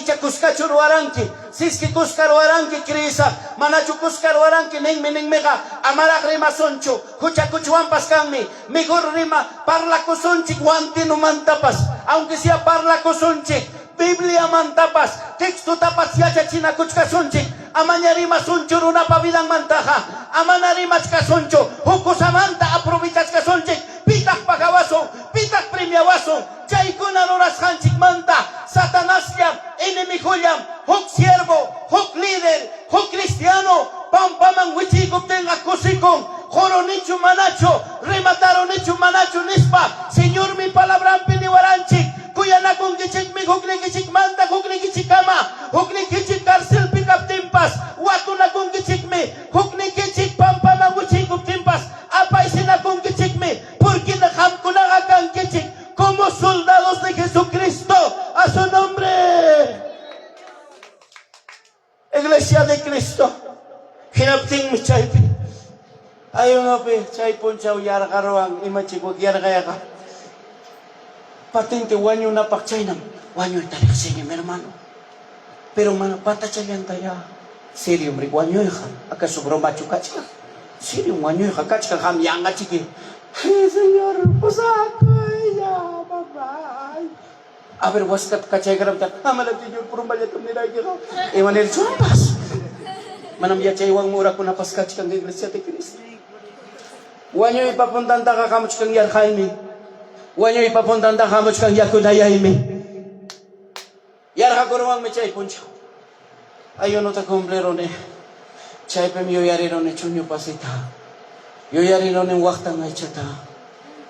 icha kuskachur waranki. Siski kuskar waranki krisa. Manachu kuskar waranki ning meka. Amarak rima soncho. Hucha kuchuan paskangmi. Migor rima parla ko sonchik wanti numantapas. Aunque sea parla ko sonchik. Biblia mantapas, texto tapas ya china kuchka sonchi, amanyarima soncho runa pabilang mantaha, amanarima chka soncho, hukusamanta aprovichas ka sonchi, pitak pagawaso, pitak premiawaso, chaikuna roras hanchik manta, satanasya, enemihuyam, huk siervo, huk líder, huk cristiano, pampamang wichikupten akusikong, joronichu manacho, remataro manacho nispa, Señor mi palabra piniwaranchik, kuya na kung gichik mi hukni gichik manta hukni gichik kama hukni gichik karsil pikap timpas watu na kung gichik mi hukni gichik pampama guchik timpas apa isina kung gichik mi porque nakam ko na kang gichik como soldados de Jesucristo a su nombre. Iglesia de Cristo hinapting mi chaypi ayo nga pe chaypon chaw yara karawang imachik wag yara kaya ka patente wanyo na pakchay nam wanyo italik sinyo hermano pero manapata chayan taya serio mri wanyo iha aka sobro machu kachka serio wanyo iha kachka ham yanga chiki hey señor pusako ya bye a ver waskat kachay karam ta amala tiyo purumbaya tumnira kiro emanel chumpas manam ya chay wang mura ko na paskach kang Iglesia de Cristo wanyo ipapuntan ta ka kamuch kang yar khaimi wanyo ipapuntan ta kamuch kang yakunayaymi yar hakurwang me chay puncho ayo no ta kumplero ne chay pem yo yariro ne chunyo pasita yo yariro ne wakta ngay chata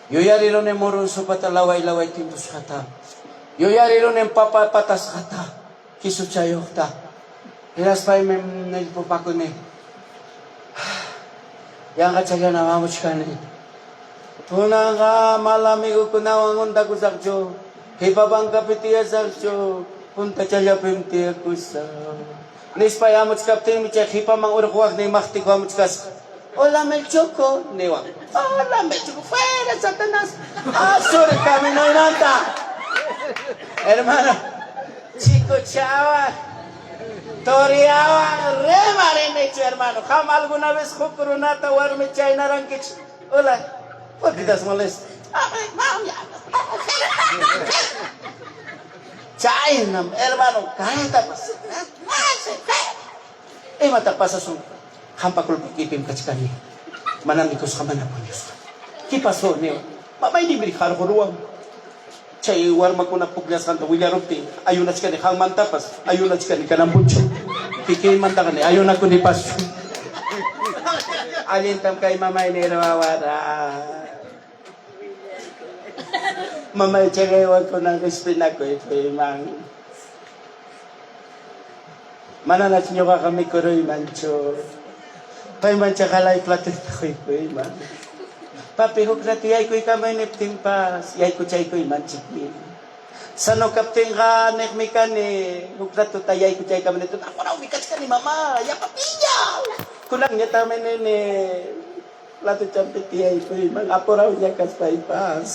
yo yariro ne moron supata laway timpus kata yo yariro ne papa patas kata kisu chayo ta hiras pay mem nagpupako ne yang kacagya na kamuch ka ne Punanga malamigo kunawang unda kusakcho, hipabang kapitiya sakcho, punta chaya pimtiya kusa. Nispaya mutskapti micha hipamang urkuwag ni makti ko mutskas. Hola melchoko, niwa. Hola melchoko, fuera Satanás. Sorry kami no inanta. Hermano, chico chava, toriawa, remare hecho hermano. Jam alguna vez jukurunata warme chay narankich. Hola. ¿Por qué te molestas? Chay, hermano, cállate. Y mata pasa son. Hampakul pakipim kachkani. Manamikos ka manaponyos. Kipaso niyo. Mamay di birikaro ko ruwang. Chay warma ko na puglas kanto wilarupti. Ayun na chikani hang mantapas. Ayun na chikani kanampuncho. Kikin mantakani. Ayun na ko ni paso. Alintam kay mamay ni rawawara. Mamay chagay ko ng espina ko. Ito mang. Mananas nyo ka kami kuroy mancho. Pay mancha kalay platit ko man. Papi hukrati ay ko'y kamay neptimpas. Yay ko chay ko'y manchikin. Sano kapting ka nekmikan hukrato tayay ko chay kamay nito. Ako na umikas ka ni mama. Ya papiyaw. Kunang niya tamay nene. Plato champiti ay ko'y man. Apo raw niya kaspay pas.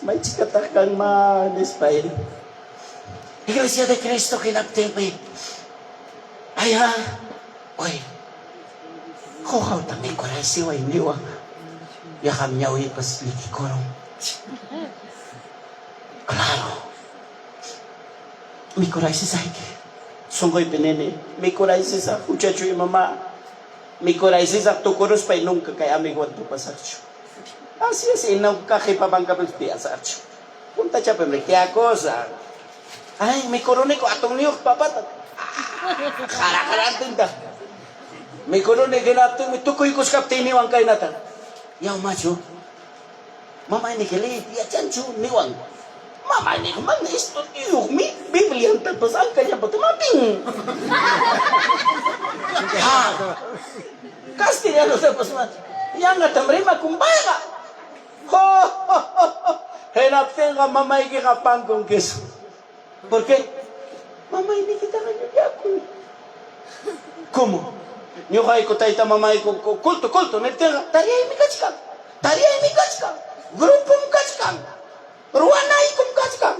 May chikatak kang manispay. Iglesia de Cristo kinaptimpi. Ay ha. Oy. Kukaw tamay ko rin siway niwa. Yakam niya uwi pas liki korong. Claro. May kuray si Saiki. Sungkoy pinene. May kuray si sa muchacho y mama. May kuray si sa tukuros pa nunca kay amig wadto pa sa archo. Así es, inang kakipabang kapilti sa archo. Punta siya pa may kaya cosa. Ay, may korone ko atong niyok papatat. Kara-karantin ta. May korone ginatong may tukoy ko sa kapti niwang kay natan. Yaw macho. Mama ini kali dia chanchu niwang. Mama ini kemana isto yuk mi Biblia tapos ang kanya patumaping. Ha. Castellano tapos man. Yang natamrima kumbaya. Ho. Henapten ka mama iki kapang kong keso. ¿Por qué? Mama ini kita kanya ¿Cómo? Nyo kay ko tayo mamay ko kulto nagtira tariay mi kachkang grupong kachkang ruanay kum kachkang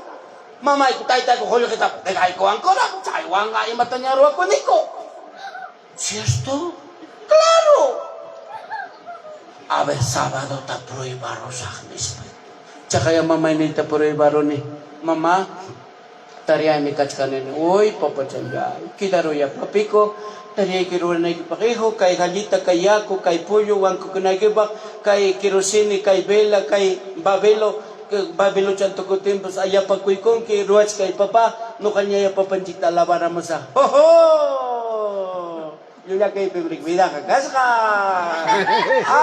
mamay ko tayo ko holo kita tegay ko ang kora chay wanga imatanya ruwa ko niko ¿cierto? Claro. A ver sábado ta proibaro sa mismo tsaka yung mamay nita proibaro ni mama tariay mi kachkang ni uy papachangay kidaro ya papiko tari kiro na ipakiho kay halita kay yako kay puyo wang ko kunagibak kay kirosini kay bela kay babelo chanto ko timpos aya pagkuikong kay ruwats kay papa no kanya ya papanjik talabara mo sa ho yun kay pibrik vida ka kaska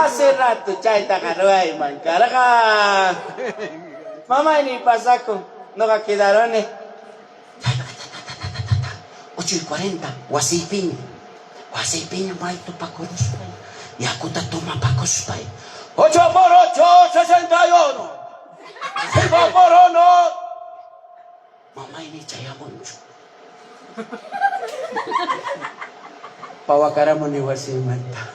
aserato chay takaruay man karaka mama ini pasako no kakidaron 8:40 wasipin yung mga ito pakuros pa. Yakuta tumapakos pa. 8 por 8, 61. 5 por 1. Mamay ni Chayamoncho. Pawakara mo ni Wasimanta.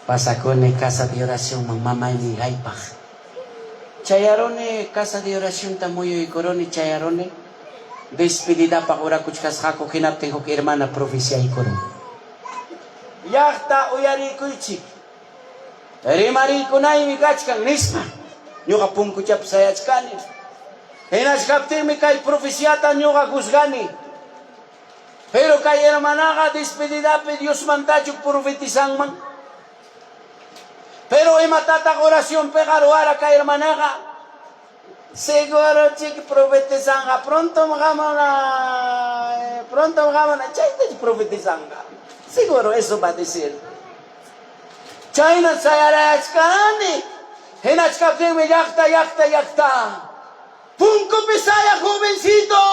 Pasako ni casa de oración mang mamay ni Gaipak. Chayarone casa de oración tamuyo y coroni chayarone. Despedida pa kura kuchkas hako kinapting hok hermana provincia ikoro. Yakta uyari kuichik. Rimari kunay mikachkang nisma. Nyuka pum kuchap sayachkani. Hinas kapting mikay provinciata nyuka kusgani. Pero kay hermana ka despedida pe Dios mantachuk profetisang man. Pero imatatak orasyon pe karuara kay hermana ka. Seguro chik profetizanga pronto magamana chaita profetizanga seguro eso va a decir China sayara achkani henachka me yakta punko pisaya jovencito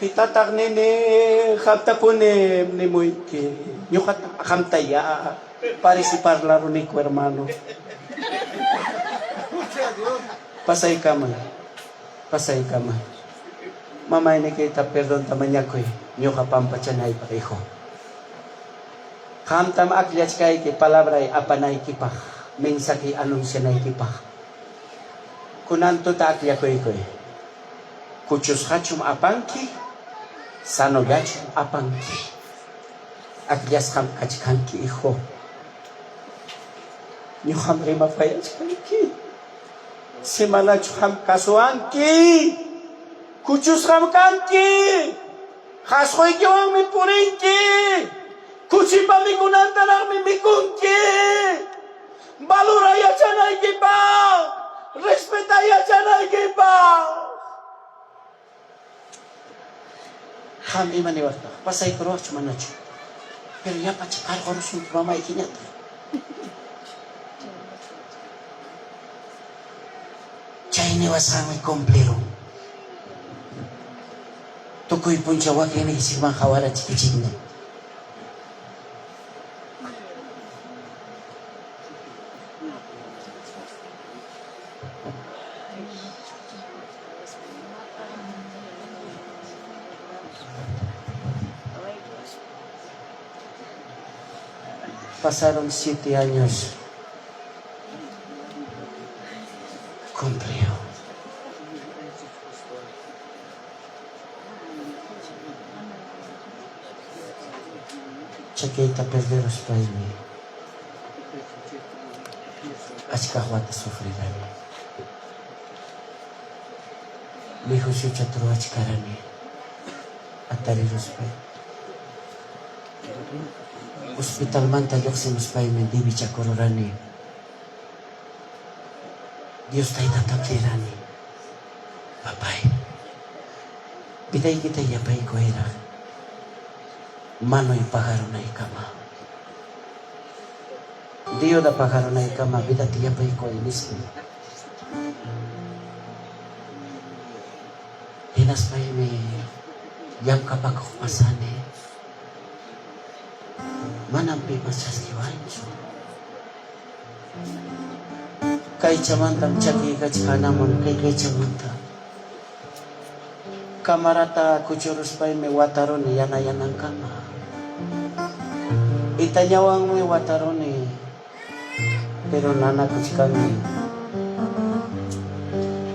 Pitatak ni kapta po ni Moike. Yung kamtaya. Pare si parlaro ni ko hermano. Pasay ka man. Mamay ni kita perdon tamanya ko. Yung kapampachanay pa kayo. Kamta maaklias kay ki palabray apanay kipak. Mensaki anunsianay kipak. Kunanto taaklia ko. Kuchus hachum apangki. Sano gachum apangki. Aklias kam kachkanki iho. Nyo hamre mapayas kanki. semana ham kasuanki, kuchus ham kanki, hasoy que van mi purinki, kuchipa mi kunantarak mi mikunki, valoraya chanay kipa, respetaya chanay kipa. Ham iman iwarta, pasay karo chumanacho, pero ya pachakal karo sun mama ikinyata. Chay wasang may komplero. Tukoy puncha waki na isimang hawara chikichigna. Pasaron 7 años. Cumplió. Chaqueta perder los pais mi. Achikahuata sufrirani. Lijo su chatru achikarani. Atari los pais. Hospital manta yoxen los pais me divi chakororani. Dios tayo tatakirani. Papay. Biday kita yapay ko era. Mano y pájaro na ikama. Dio da pájaro na ikama. Bida ti yapay ko inismi. Hinas pa'y may yam kapak ko pasane. Manampi masas kiwancho. Kay chamantam chaki kachkanamon kay chamanta. Kamarata kuchurus pa'y may wataron yana ng kama. Itanyawang may wataron pero nana kuchkami.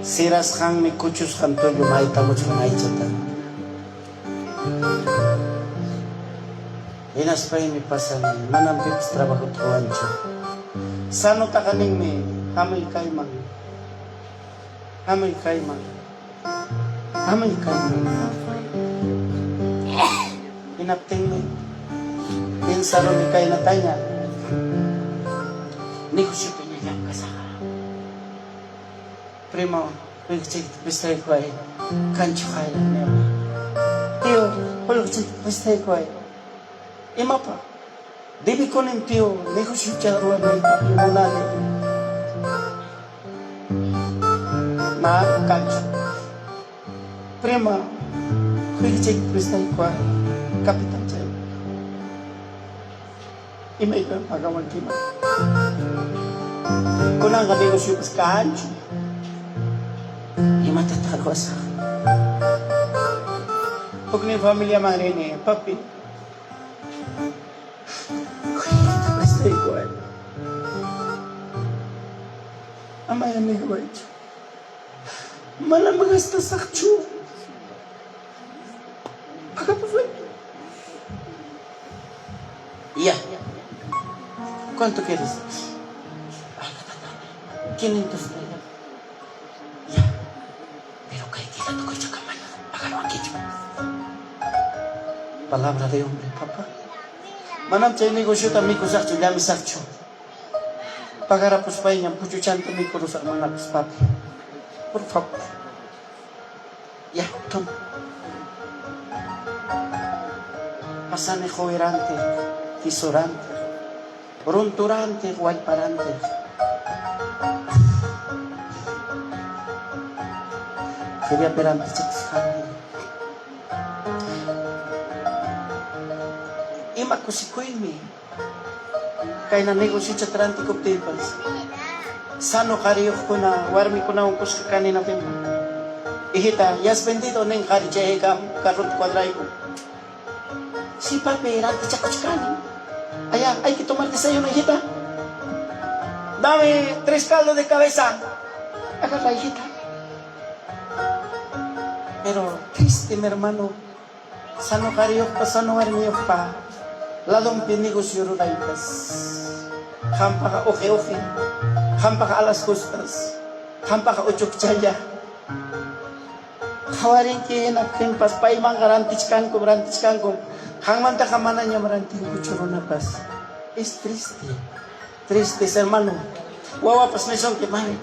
Siras kang may kuchus kanto yung maitamo chunay chatan. Inas pa'y may pasan manampit trabaho tuwancho. Sano takaning may hamay kaimang. Hamay kaimang. Hamay kaimang. Inapting may. Pinsaro ni kay natanya. Ni ko siya pinayang kasaka. Primo, pagkachit pistay ko ay kancho kaya lang niya. Tiyo, pagkachit pistay ko ay ima pa. Dibi ko ng tiyo, ni ko siya charuan na imunali. Na kancho. Prima, pagkachit pistay ko ay kapitan siya. Ima ito pagawal kima. Kunang ka-negosyo pas kahancho. Ima tatago sa. Pag ni familia man rin papi. Tapos tayo ko ay. Amay ang nagawa ito. Malamagas na sakcho. Pagkapafay. Yeah. ¿Cuánto quieres? 500 pesos. Ya. Pero kay kita to koy chakaman. Hágalo aquí. Palabra de hombre, papá. Manam chay negosyo tamiko sakcho, dami sakcho. Pagarapos pa inyam, puchuchan tamiko rusak manapos papi. Por favor. Ya, toma. Pasane joverante, tisorante. Runturante, guayparante. Quería perante chakskani. Ima kusikoy mi. Kaya na negosyo chatrante ko tipas. Sano kariyok ko na, warmi ko na umpos kakani na pimpa. Ihita, yas bendito neng karichehe kam karut kwadray ko. Si papi, rante chakskani. Allá, hay que tomar desayuno, hijita. Dame 3 caldos de cabeza. Agarra, hijita. Pero triste, mi hermano. Sano kariyok pa, sano armiyok pa. Ladong pinigos yururaytas. Hampa ka oke-oke. Hampa ka alas kustas. Kampa ka ucuk jaya. Kawarin ki na pas pai mang garantis kan ko. Kang manta kamana niya maranting ko churo na pas. Es triste. Triste hermano. Wawa pas mesong ke mami.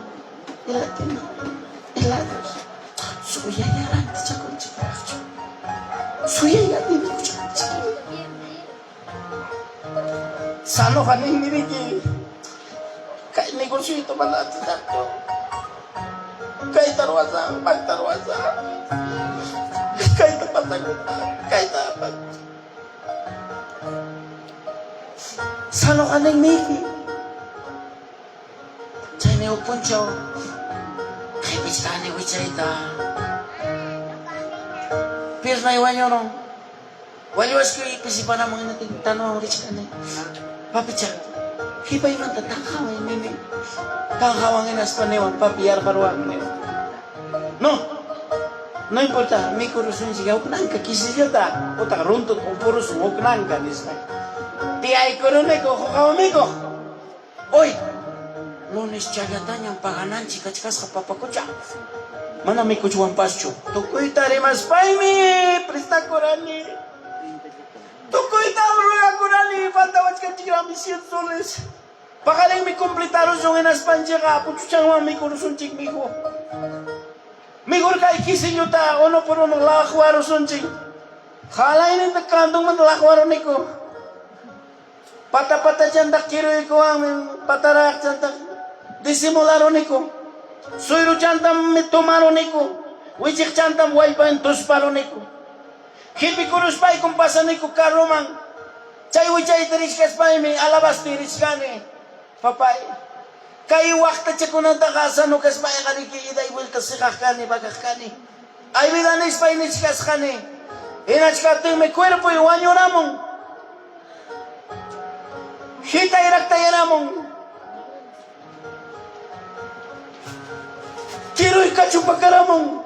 Ila. Suya ya rantis ako chikacho. Suya ya dini ko chikacho. Sano ka ning miriki. Kay negosyo ito man natin ako. Kay tarwaza, pagtarwaza. Kay tapasagutan, kay tapat. Sano ka ning miki? Chay ni upuncho. Kay biskani wicharita. Pir na iwan nyo no. Waliwas ko ipisipan ang mga nating tanong rich ka na. Papi Jack, hibay man tatakaway nini. Kakawangin as panewan, papi yar paruang nini. No importa, mi kurusun siya, uknang ka kisiyota. Utak runtot, upurus, uknang ka nisna. Tiyay kurune ko, kukawami ko. Oy, lunes chagatan yung paganan, chika-chikas ka papakucha. Mana mi kuchuan pascho. Tukoy tarimas paimi, presta kurani. Tukoy tarimas kurani, faltawat ka chikirami $100. Pakaling mi kumplitaros yung inaspanje ka, puchuchang mi kurusun chik mi ko. Migor kay kisin nyo ta, ono por ono lakwaro sunching. Kala ini nakandong man lakwaro niko. Pata-pata jandak kiro iko ang patarak jandak disimularo niko. Suiro jantam mitumaro niko. Wichik jantam waipan tusparo niko. Hipi kurus pai kumpasa niko karomang. Chay wichay tirishkas pai mi alabas tirishkane. Papai. Kay wakta chakuna takasa no kas maya kaniki iday vuelta sikakani bagakani. Ay vidanis pa inichkas kani. Inachkating me cuerpo y waño ramon. Hita irakta yaramon. Kiro ikachupa karamon.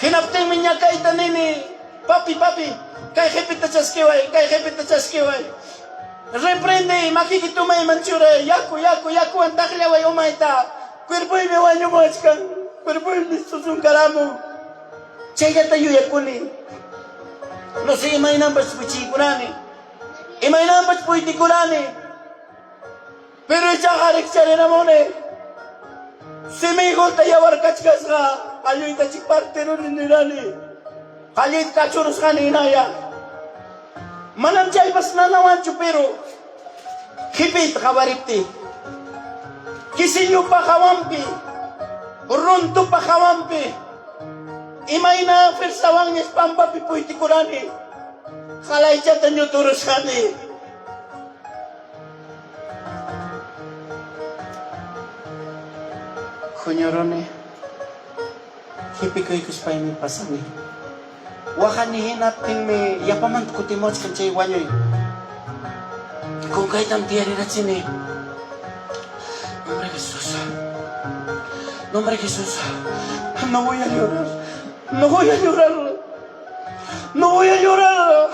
Hinapting minya kay tanini. Papi. Kay hepita chaskiway. Reprende, makikitumay manchura, yaku, ang taklaway umayta. Kuerpoy me wanyo mo achkan, kuerpoy me susungkaramo. Chaya tayo yakuni. No si imay nampas puchi kurani. Imay nampas puiti kurani. Pero chakarik chare namone. Si migo tayawar kachkas ka, kayo itachik parte ron nirani. Kayo itachurus ka ni inaya. Manam chay pas nanawan pero hipit kawaripti. Kisinyo pa kawampi. Runto pa kawampi. Imay na fersawang niya pamba pipoy tikurani. Kalay chatan nyo turus kani. Kunyorone. Hipi ko ikus pa yung pasani. Wakan hinating me yapaman kutimot kan chay wanyoy. Kung kahit ang tiyari na sini. Nombre Jesús. No voy a llorar.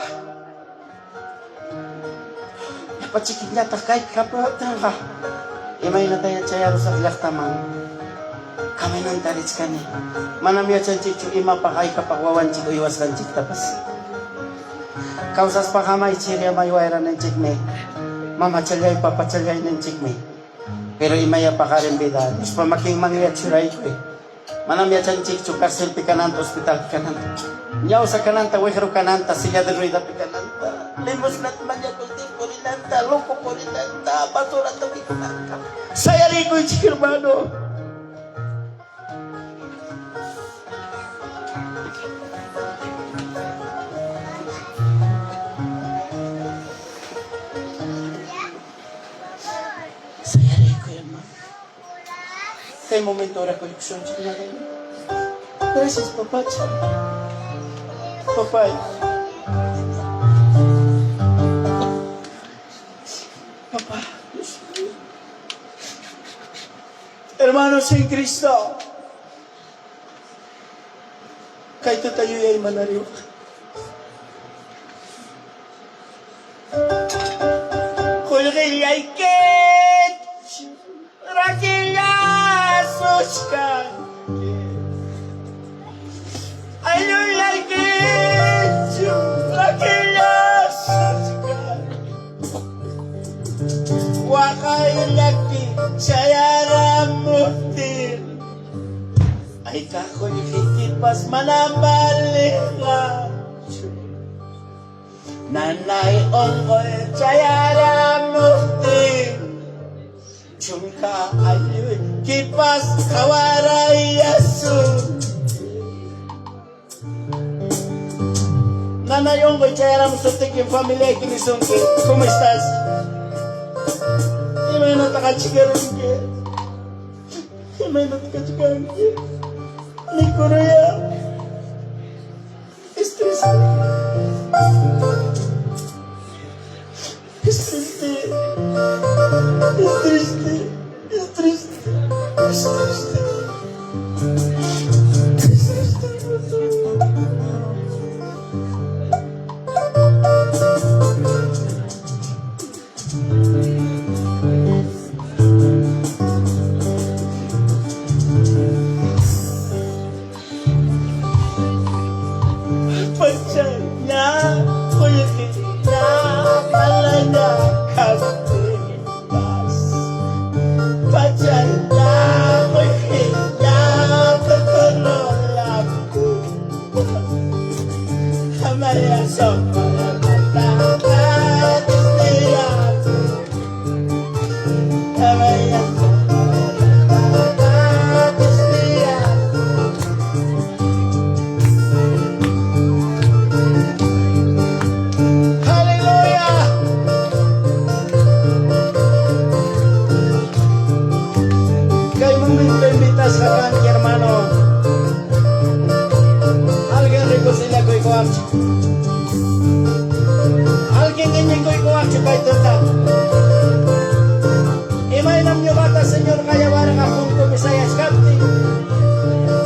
Napachikin niya takay kapatang ka. Imay na tayo chayaro sa ilaktamang. Kami nang tarits ka ni. Manamya chan chichu ima pakay kapakwawan chiko iwas kan chik tapas. Kausas pa kamay chirya maywaira ng chik me. Mama chalay papachalay ng chik me. Pero imaya pa ka rin bida. Is pa making mangyat churay ko eh. Manamya chan chichu karsil pikananta hospital pikananta. Nyaw sa kananta wehero kananta siya deruida pikananta. Limos nat manya kulti porinanta. Loko porinanta. Basura to pikananta. Saya rico chikirmano. Kay momento ora koleksyon siya na rin. Gracias, papá. Papá. Papá. Hermanos en Cristo. Kay to tayo ay manariwa. Kulgil ay ket. Gracias. Kuchkan. Ayoy lagi, lagi yaskan. Wakay lagi, sayara mutir. Ay kakoy kikipas manambalila. Nanay ongkoy, sayara mutir. Chumka ayoy, kipas kawaray yasu. Nanay ongkoy, sayara musutik yung familia kinisungki. ¿Cómo estás? Imay na takachikaronke. Imay na takachikaronke. Ni Korea. Es triste. Es triste. Es triste. Es triste. Es triste. Es triste. Pacanya, kuyatina, palanya, kapitas. Pacanya, kuyatina, pagkalolaku. Hamaya sama mata, istiya. Hamaya sama mata, istiya. Sakan hermano, alguien reconcilia con coacho, alguien ingin con coacho kay tota. Imay nam nyo bata Señor kaya warang akong kumisayas kapti.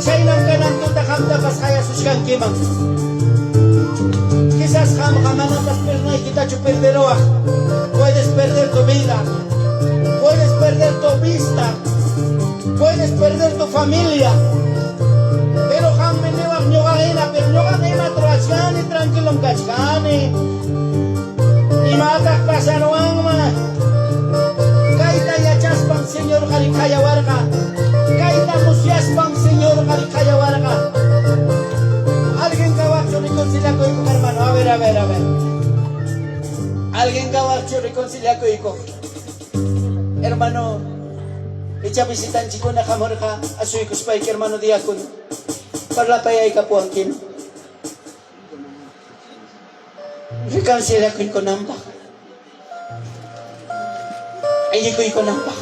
Siya'y nam kanang tota kamda pas kaya suskan kimang. Quizás jamanatas pernay kita chuperderoa. Puedes perder tu vida, puedes perder tu vista. Puedes perder tu familia, pero kami niwag nyo kahina, pero nyo kahina trasgani, tranquilong kasgani. Imatak pasanuang ma, kaita yachas pang Señor kalikayawar ka, kaita musyas pang Señor kalikayawar ka. Alguien kawacho reconcilia ko iko, hermano, a ver. Alguien kawacho reconcilia ko iko, hermano. Echa visitan chico na kamor ka, asoy ko spike hermano diakon. Parlatayay ka po ang kin. Reconcilia ko nampak. Ay ko nampak.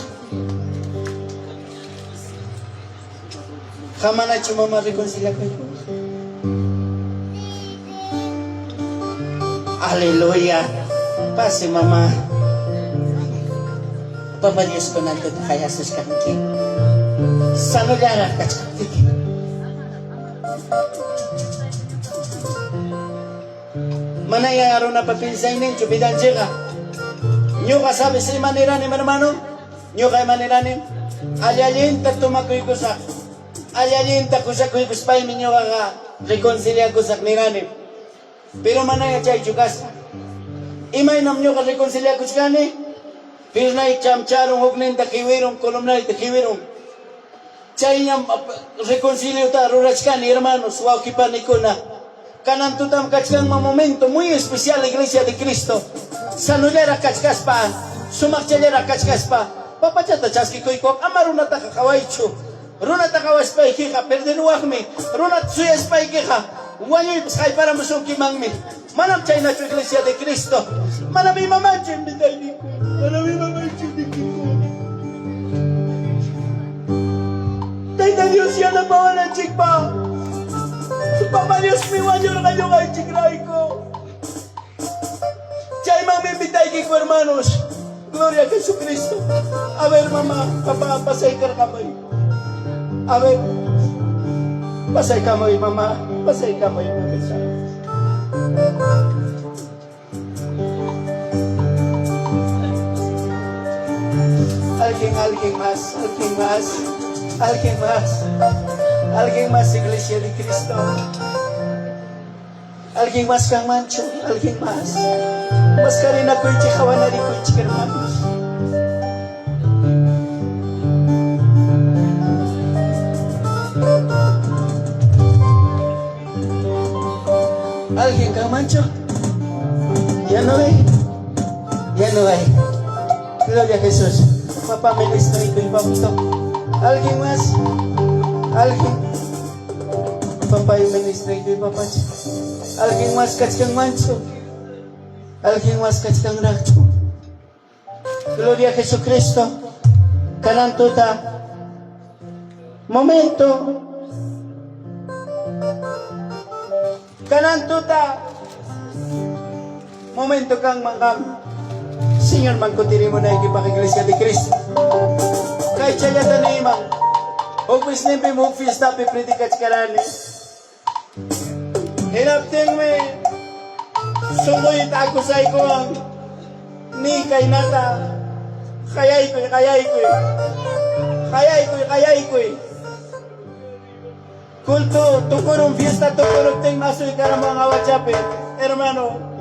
Kamana chumama reconcilia ko. Haleluya. Pasi mama. Pamalius ko nanto kaya sus kanki. Sano lara kachkati. Manaya araw na papinsay nin chubidan jika. Nyo kasabi si maniranim hermano. Nyo kay maniranim. Alyalin ta tumakoy ko sa. Alyalin ta ko sa kuy kuspay minyo ka reconcilia ko sa niranim. Pero manaya chay chukas. Imay nam nyo ka reconcilia ko sa kani. Pirnay chamcharong hugnin takiwirong kolumnay takiwirong. Chay niyang reconcilio ta rurachkan hermanos wow kipaniko na. Kanan tutam kachkang momento muy especial la iglesia de Cristo. Sanulera kachkas pa, sumakchalera kachkas pa. Papachata chaski ko iko amaruna ta kakawaichu. Runa ta kawas pa ikika perdenuakmi. Runa tsuyas pa ikika. Wanyoy paskay para musuki mangmi. Manam chay na iglesia de Cristo. Manami mamanchen bitay ni ko. Manami mamanchen ni ko. Tayta Dios yan ang bawa ng chikpa. Papa Dios mi wanyo na kayo kay chikray ko. Chay mamibitay kiko hermanos. Gloria a Jesucristo. A ver mamá, papá, pasay ka kamay. A ver. Pasay kamay mamá. Pasay kamay mamay sa. Alguien más, alguien más. Alguien más, Iglesia de Cristo. Alguien más kang mancho, alguien más. Mas karina ko ichi kawanari ko ichi hermanos. Alguien kang mancho. Ya no hay. Ya no hay. Gloria a Jesús. Papá ministro y papito. Alguien más. Alguien. Papá y ministro y papá. Alguien más kachkang mancho. Alguien más kachkang racho. Gloria a Jesucristo. Kanantuta. Momento. Kanantuta. Momento kang mangam. Señor, mangkutiri mo na ikipakiglesia de Cristo. Kahit siya yata na imang. Huwag snimpi mo fiesta pipriti kachkarani. Hinapting me. Sunguyit ako sa ikuang. Ni kay nata. Kayay ko'y. Kayay ko'y. Kulto, tukurong fiesta, tukurong ting masoy karamang awachape. Hermano.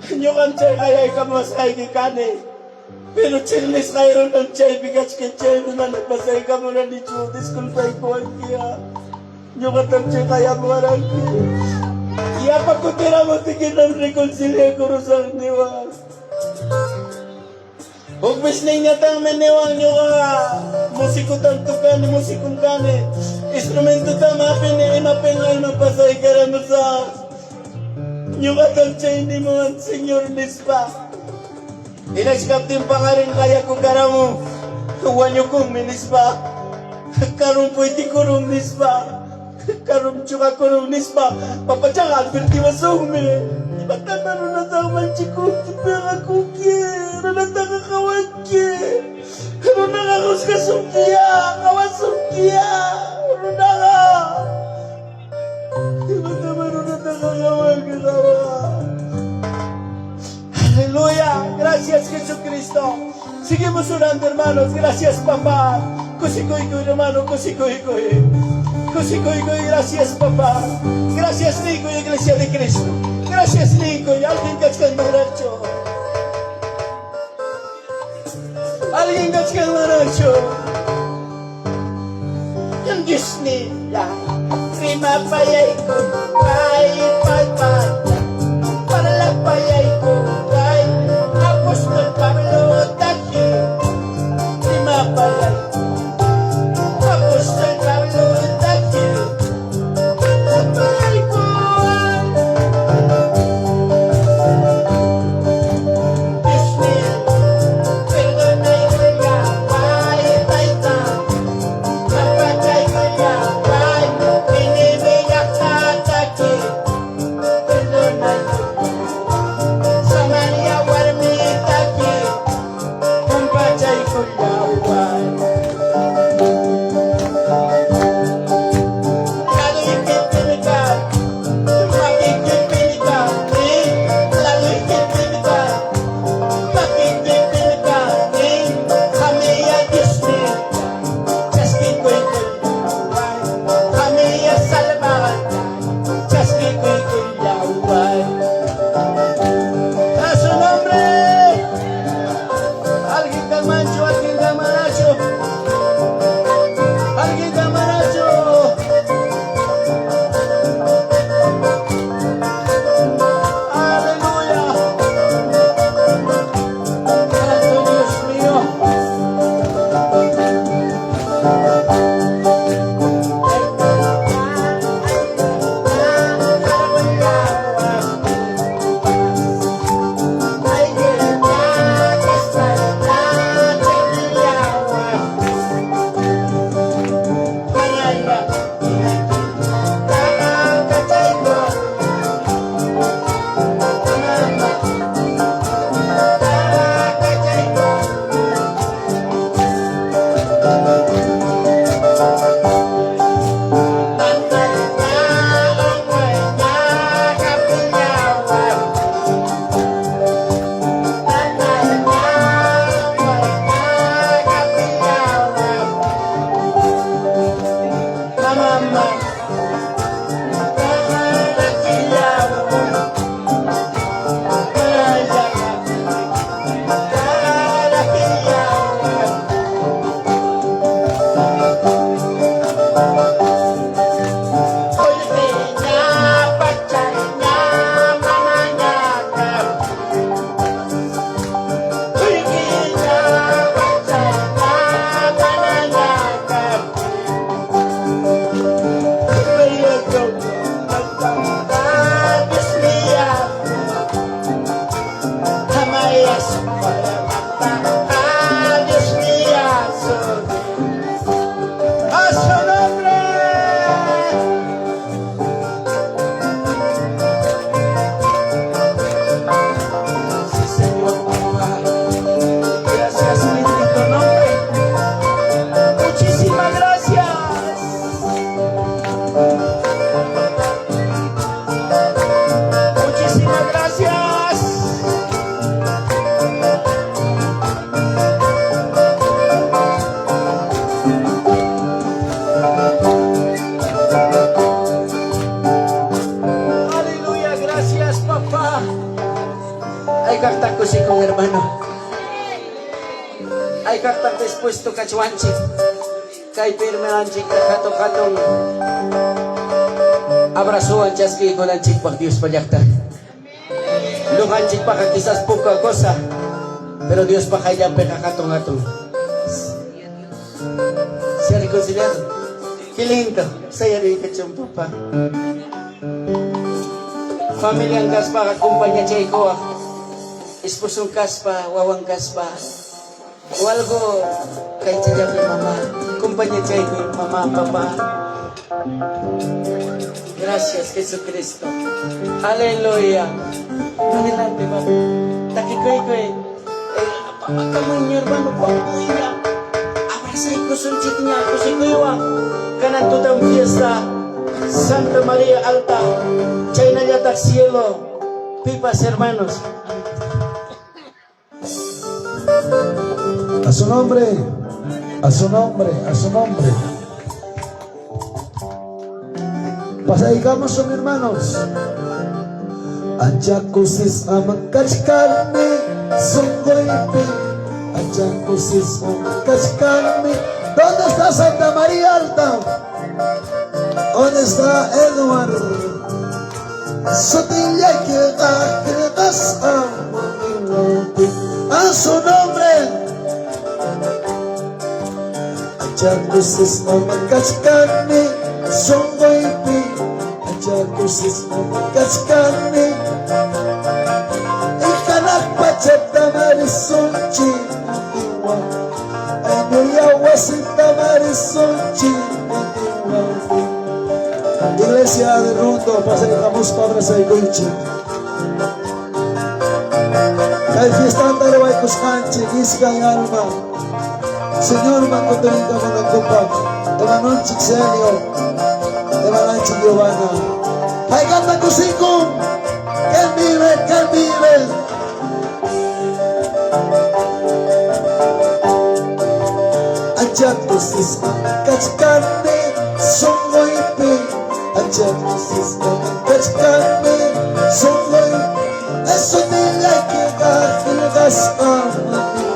Nyo kan chay kayay ka masay kikane. Pero chillis kayo ng chay bigas kay chay naman nagmasay ka mo na ni Diyo. Disculpay ko ang kiya. Nyo kan chay kaya mo arang kiya. Iya pagkutira mo tigin ng rekonsilya ko rusang niwang. Huwag bisning niya tang meniwang nyo ka. Musikutang tukan, musikong kane. Instrumento tamapin ni imapingal mapasay ka rin mo sa yung atang ni mo ang Senyor Nispa. Inagsikaptin pa nga rin kaya kung karamo. Huwag nyo kong minispa. Karong pwede kurong nispa. Karong tsuka kurong nispa. Papatsakan, perti masumi. Iba't na runatang manchikong tipera kuki. Runatang kakawag ki. Runatang akos kasungkiya. Kawasungkiya. Runatang. Aleluya, gracias Jesucristo. Seguimos orando, hermanos. Gracias, papá. Kusikoy, hermano, kusikoy. Kusikoy, gracias, papá. Gracias, Nico, Iglesia de Cristo. Gracias, Nico. Alguien kachkan maracho. Alguien kachkan maracho. Yung Disney, ya. Prima payay ko, kahit pagpata. Para lang payay ko, kahit Apostol Pablo Taki. Prima payay ko, Apostol Pablo Taki. Payay ko, Disney, perdonay ko ya, kahit pagpata. Mapatay ko ya, kahit inibiyak na taki. Perdonay ko. Sama Tamama. Kung hermano ay kaktak dispuesto kachuanchik kay pirmelanchik kato-katong abrazuan chaski kolanchik pag Dios palyakta luhanchik pa kakisas poca cosa pero Dios pa kaya kakatong-atong siya reconciliado kilinto saya rin kachumpo pa familiang gaspa kakumpanya Chayko Esposong kaspa, wawang kaspa. Walgo kay Chijabi mama. Kumpanya chay ko, mama, papa. Gracias, Jesucristo. Aleluya. Adelante, mama. Takikoy. Kamu niyo, hermano, pampuya. Abrasay ko sunchik niya, kusikuiwa. Kanan tutang fiesta. Santa Maria Alta. Chay na yatak cielo. Pipas, hermanos. A su nombre, a su nombre, a su nombre. Pasaigamos son hermanos. Anchakusis amakashkarmi sungoipi. Anchakusis amakashkarmi. ¿Dónde está Santa María Alta? ¿Dónde está Edward? Sotilla que das a su nombre. Anchakusis amakashkarmi sungoipi. Anchakusis amakashkarmi. Ikanak pachata marisunchi. Ayuyawasinta marisunchi. Iglesia de Rundo, pasamos Padre Saigoichi. Kay fiesta tayo ay kuskanchi, isga ang alma. Señor, magkutuloy ka mga nagkumpag. Emanon Chiksenio, Emanon Chigiwana. Kay kanta kusikong, can vive. Anjat kusis kachkane, songoipi. Anjat kusis kachkane, songoipi. Eso nila kikakilas amani.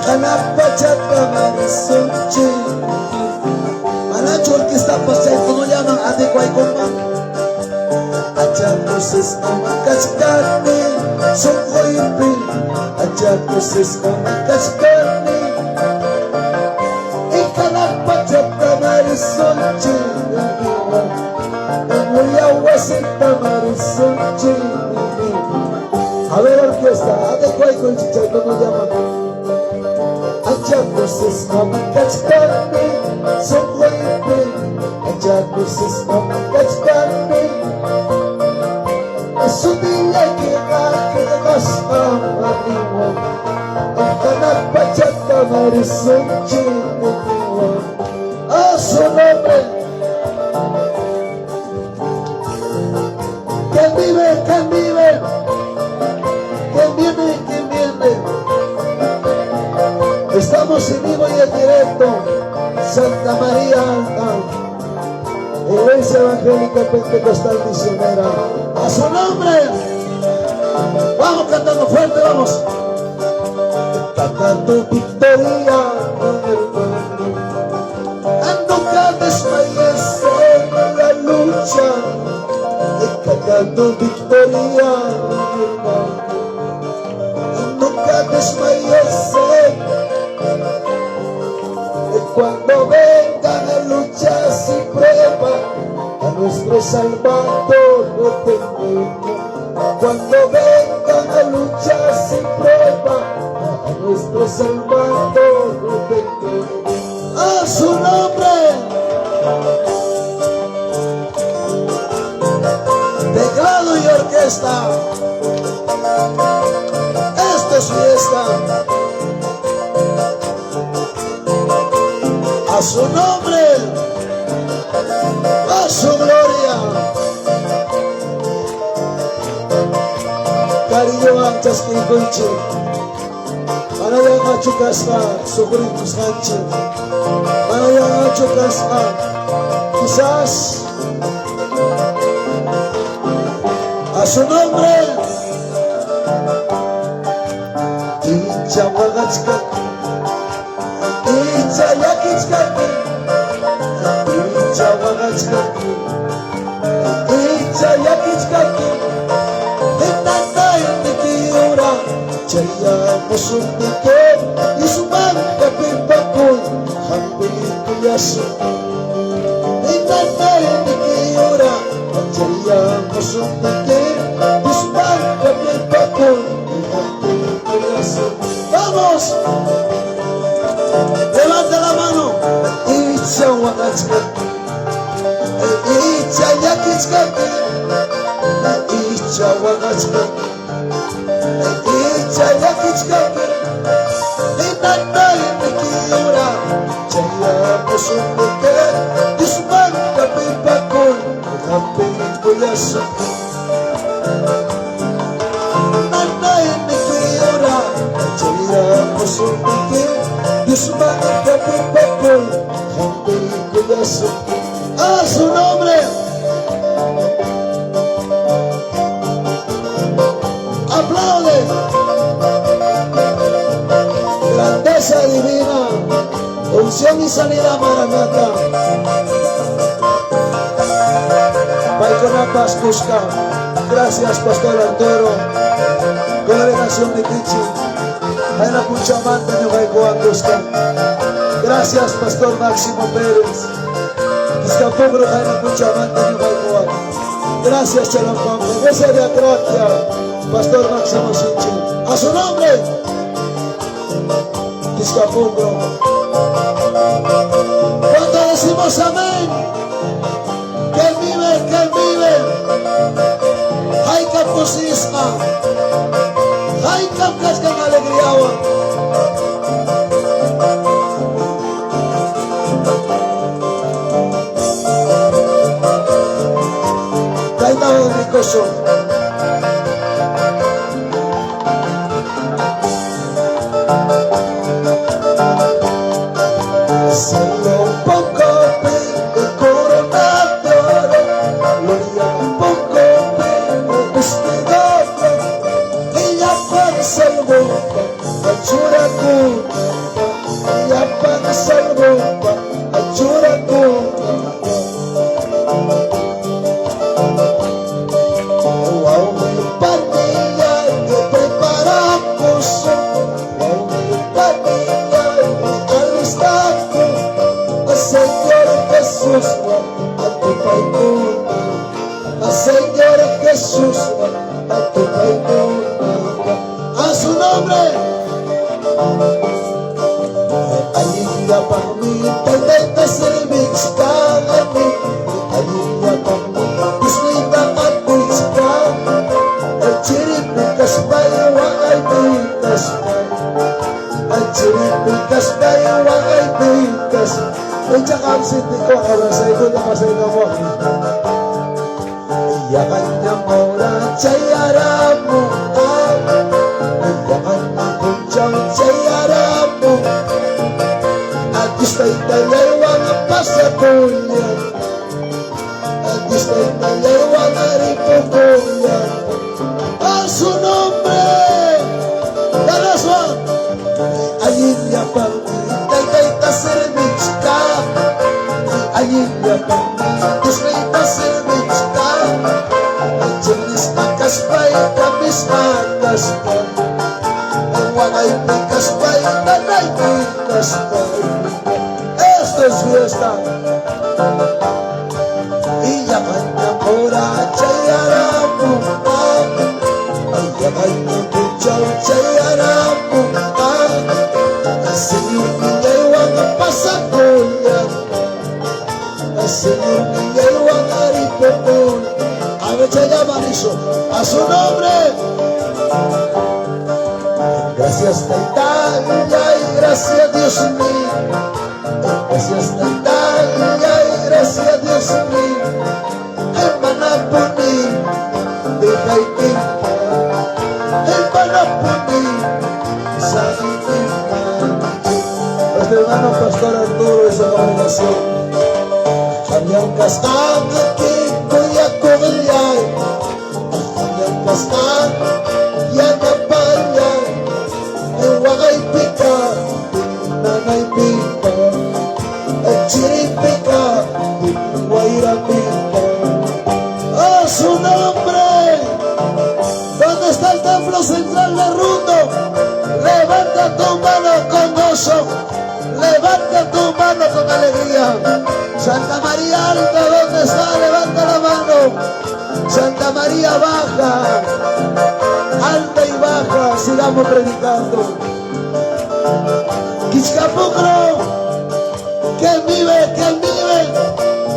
Kanapa chata marisunchi. Manacho orquesta pasay kuno llaman adequay kumang. Achakusis amakashkarni songoipi. Achakusis amakashkarni. Ikanapa chata marisunchi. Emuyawasinta marisunchi. A ver orquesta, adequay con chichay kuno llaman. Anchakusis amakashkarni songoipi. Anchakusis amakashkarni. Eso dile que kakilas amaniwa. Ikanak pachata marisunchi. A su nombre. Quien vive. Quien viene. Estamos en vivo y en directo. Santa María Alta. Iglesia Evangélica Pentecostal Misionera. A su nombre. Vamos cantando fuerte, vamos. Cantando victoria con el pueblo. Nunca desmayes en la lucha. Cantando victoria con el pueblo. Nunca desmayes cuando vengan luchas y pruebas, a nuestro Salvador no tenemos. Cuando vengan luchas y pruebas, a nuestro Salvador no tenemos. A su nombre. Teclado y orquesta. Esto es fiesta. A su nombre, a su gloria. Cariño anchas que conche, manayang achukas ka, sukurin kuskanche, manayang achukas ka, quizás. A su nombre, dicha wagachka. Icha yakitskaki, icha wagachkaki, icha yakitskaki. Hinanda indikiura, chaya musundike, isuman kapipakul, hambili kuyasu. Hinanda indikiura, chaya musundike, isuman kapipakul, hambili kuyasu. Vamos. Levanta la mano. Icha wakachkaki, icha yakitskaki, icha wakachkaki, icha yakitskaki. Hinanda indikiura, chaya musundike, isman kapipakul, hambili kuyasu. Hinanda indikiura, chaya musundike, isman kapipakul, hambili kuyasu. A su nombre. Aplaude. Grandeza divina, unción y sanidad maranata. Paikonapas Cusca. Gracias, Pastor Arturo. Congregación de Kichi. Hay la puchamante de Paikoan Cusca. Gracias, Pastor Máximo Pérez. Izcapubro hay la puchamante de Paikoan. Gracias, Chalampampa. Iglesia de Atraquia. Pastor Máximo Sinche. A su nombre. Izcapubro. Cuando decimos amén, que vive. Hay capusisma. Hay capcas con alegría. Caetano Ricoso. Solo un poco de corona de oro, gloria un poco de vestido, ella pasa el bomba, achuracu, ella pasa el bomba, achuracu. Wow, mi panilla que preparamos, wow, mi panilla que alistamos. Señor Jesús, a tu paikuna. Señor Jesús, a tu paikuna. A su nombre. Alivia para mí, te servix cada mí. Alivia para mí, disfruta a tu isca. El chiripicas para wangay pitas. El chiripicas para wangay pitas. Echa kamsiti ko para sa ito na masay na mo. Iyakan niya mora chayaramu. Iyakan niya kunjang chayaramu. At istay talaywa nga pasakunya. a su nombre. Ayinya pamita ita sermichka, ayinya pamita ita sermichka, jenis akaspay kamis akaspay, wangay pikaspay tanay pikaspay. Esto es fiesta. Iya kanya mora chayaramu, iya kanya bujaw chayaramu. Señor Miguel Juan Pasacoya, Señor Miguel Juan Aripopol, a ver se llama eso, a su nombre. Gracias Taitaya y gracias Dios mío, gracias Taitaya y gracias Dios mío, Manapuni, de Haitinta, Manapuni, Sahitinta. Nuestro hermano Pastor Arturo y su congregación. Kanyang kastan aquí kuya kuyay. Kanyang kastan yan napayay. Iwagay pika, nanay pika. At chiripika, iwayra pika. ¡A su nombre! ¿Dónde está el templo central de Rundo? Levanta tu mano con gozo. Levanta tu mano con alegría. Santa María Alta, ¿dónde está? Levanta la mano. Santa María Baja, alta y baja, sigamos predicando. Quiscapucro, ¿quién vive? ¿Quién vive?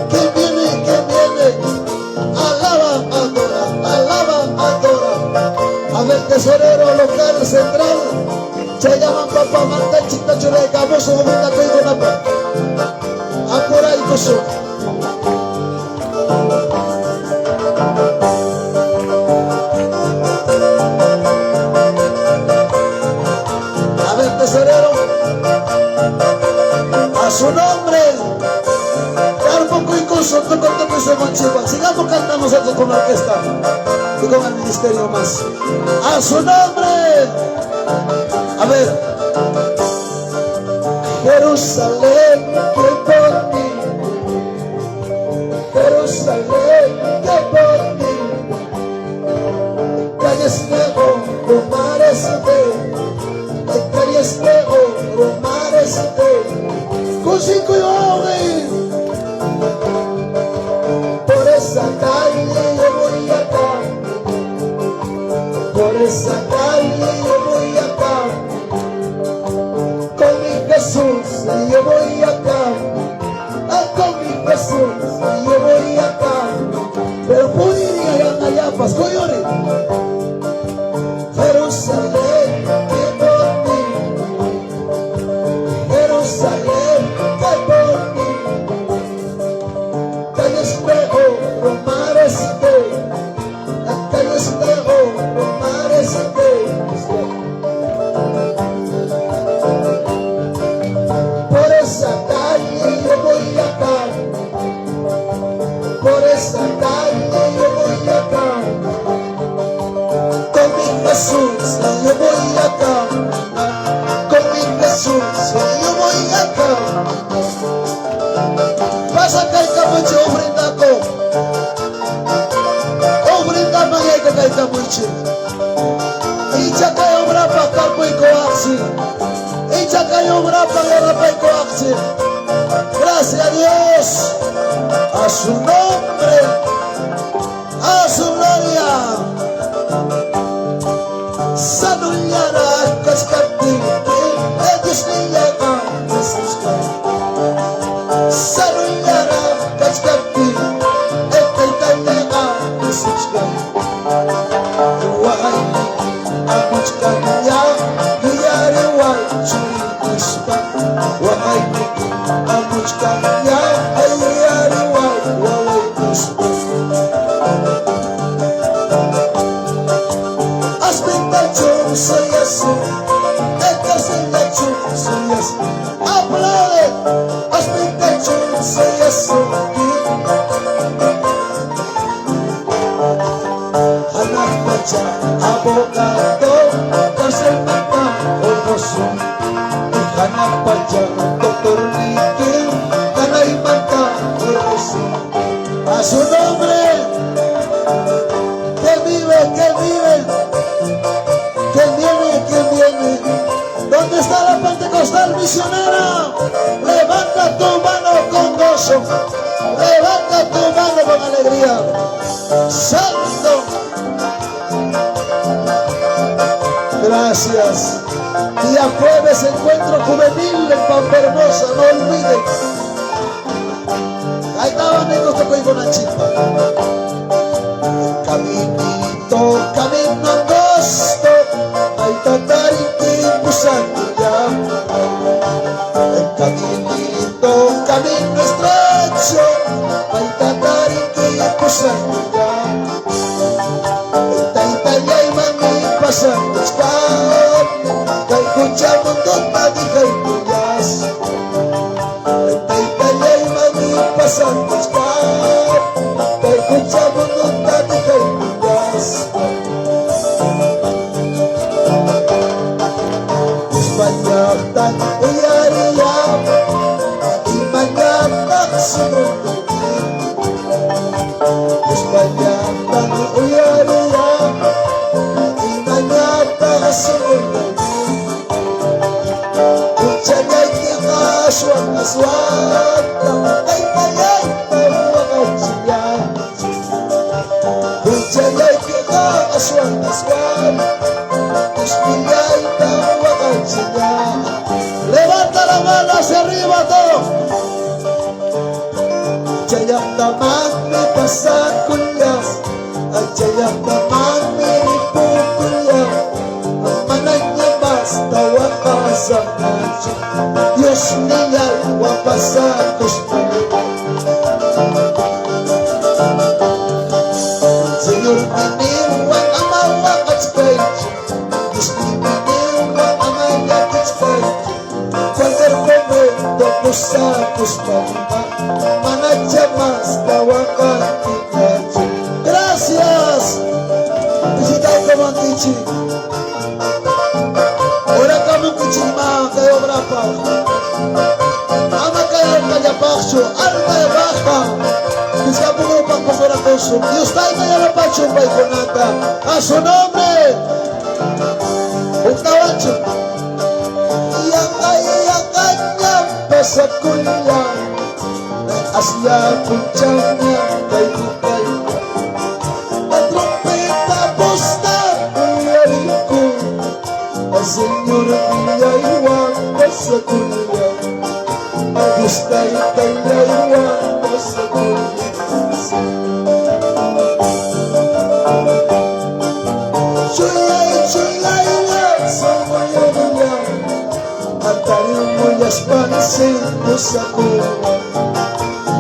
¿Quién viene? ¿Quién viene? Alaba, adora, alaba, adora. A ver, tesorero local central. Se llaman Papa Manta Chita Chore Caboso Gomita Coigo Napa Apura y Coso. A ver, tesorero, a su nombre, Carpo y Coso, toco ese manchipa. Sigamos cantando nosotros con la orquesta y con el ministerio más. A su nombre. A ver, Jerusalén, que por ti, Jerusalén, que por ti, calles negro, mares de, calles negro, mares de, Cusico y Ovi, por esa calle yo voy acá, por esa calle yo voy acá. Jesús, yo voy acá, con mi Jesús, yo voy acá, pero pudiría allá, Pastor Yori. Jerusalén, que por ti, Jerusalén, que por ti, calles veo, mares de, calles veo, mares de. Por esa calle yo voy acá, por esa calle yo voy acá, con mi Jesús yo voy acá, con mi Jesús yo voy acá. Pasa acá el camuche, brindando y hay que caer camuche. Y ya cae obra para campo y coaxi. Gracias a Dios, a su nombre, a su gloria. Sanunyara kaskati, Dios me llama, Sanunyara kaskati, Eteltanega, Wahai, Amuchkanya, Yare Wai, Wahai, amuchkanya, A su nombre, que vive, que vive, que viene. ¿Dónde está la Pentecostal misionera? Levanta tu mano con gozo, levanta tu mano con alegría. Santo, gracias. Día jueves, encuentro juvenil en Pampermosa, no olviden. Ahí estaban ellos tocando con la chipa. Caminito, camino angosto, ay tatariki pusantilla. El caminito, camino estrecho, ay tatariki pusantilla. El taitaya y mami pasando squad, kay kuchamos dos magigay tuyas. El taitaya y mami pasando squad, kay kuchamos dos magigay tuyas. Banyak uyariyam, imanyak sunodin. Banyak uyariyam, imanyak sunodin. Kucayay kingaswang aswat, ay payay tawag siya. Kucayay kingaswang aswat, Espiyay tawag siya. Levanta la mano hacia arriba todo. Jayak tamang mi pasakulyas, at jayak tamang mi pukulyas. Ang mananya basta wapasakan, Diyos niya'y wapasakus palitan. Señor, piniwang amawakat kayo. Kusapus pamba, manachamas tawakan tikachi. Gracias. Visita como kichi. Ora como kichi ma kayo brapa. Ama kayo kaya paksyo, arma ya baja. Bisa puno pang pagora koso. Dios tayo kaya na paksyo bay konata. A su nombre. Utawacho. Sa kuya, asya puncanya kay bukay. At trompeta posta uyariku, ang Senyor niyaywan sa kuya. Agustay kayaywan sa kuya. Chuyay lang sa kuya. At tayo mo yaspansin mo sa kuwa.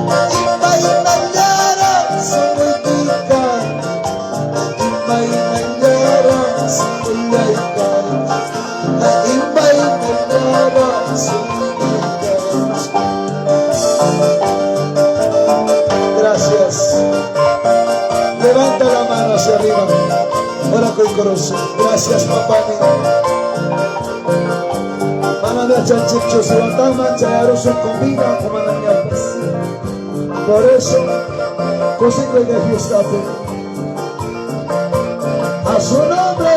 Iba'y nangyara sa mulikan, iba'y nangyara sa mulikan, iba'y nangyara sa mulikan. Gracias. Levanta la mano hacia arriba. Ora con corazón. Gracias, papá mío. Manada chanchicho se batama, chayaros en comida, como nañapas. Por eso, cosita de fiesta. A su nombre.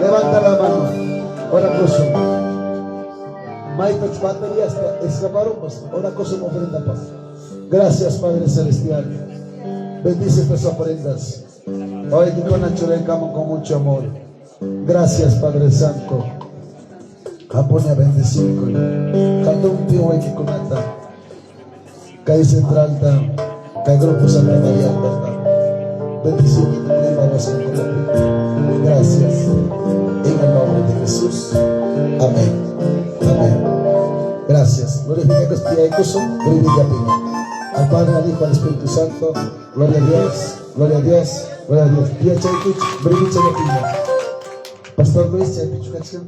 Levanta la mano. Ora cosa. Maestro baterías escaparon, ora cosa como ofrenda paz. Gracias, Padre Celestial. Bendice estas ofrendas. Hoy te con con mucho amor. Gracias, Padre Santo. Japonia bendecir con Kandung Piway Kikunata. Kay Central ta, kay Grupo Santa María ta. Bendecir que te vamos a Gracias. En el nombre de Jesús. Amén. Amén. Gracias. Glorifica que es al Padre, al Hijo, al Espíritu Santo. Gloria a Dios. Gloria a Dios. Gloria a Dios. Dia Chaikuch, Brevich Pastor Luis, Chaikuch canción.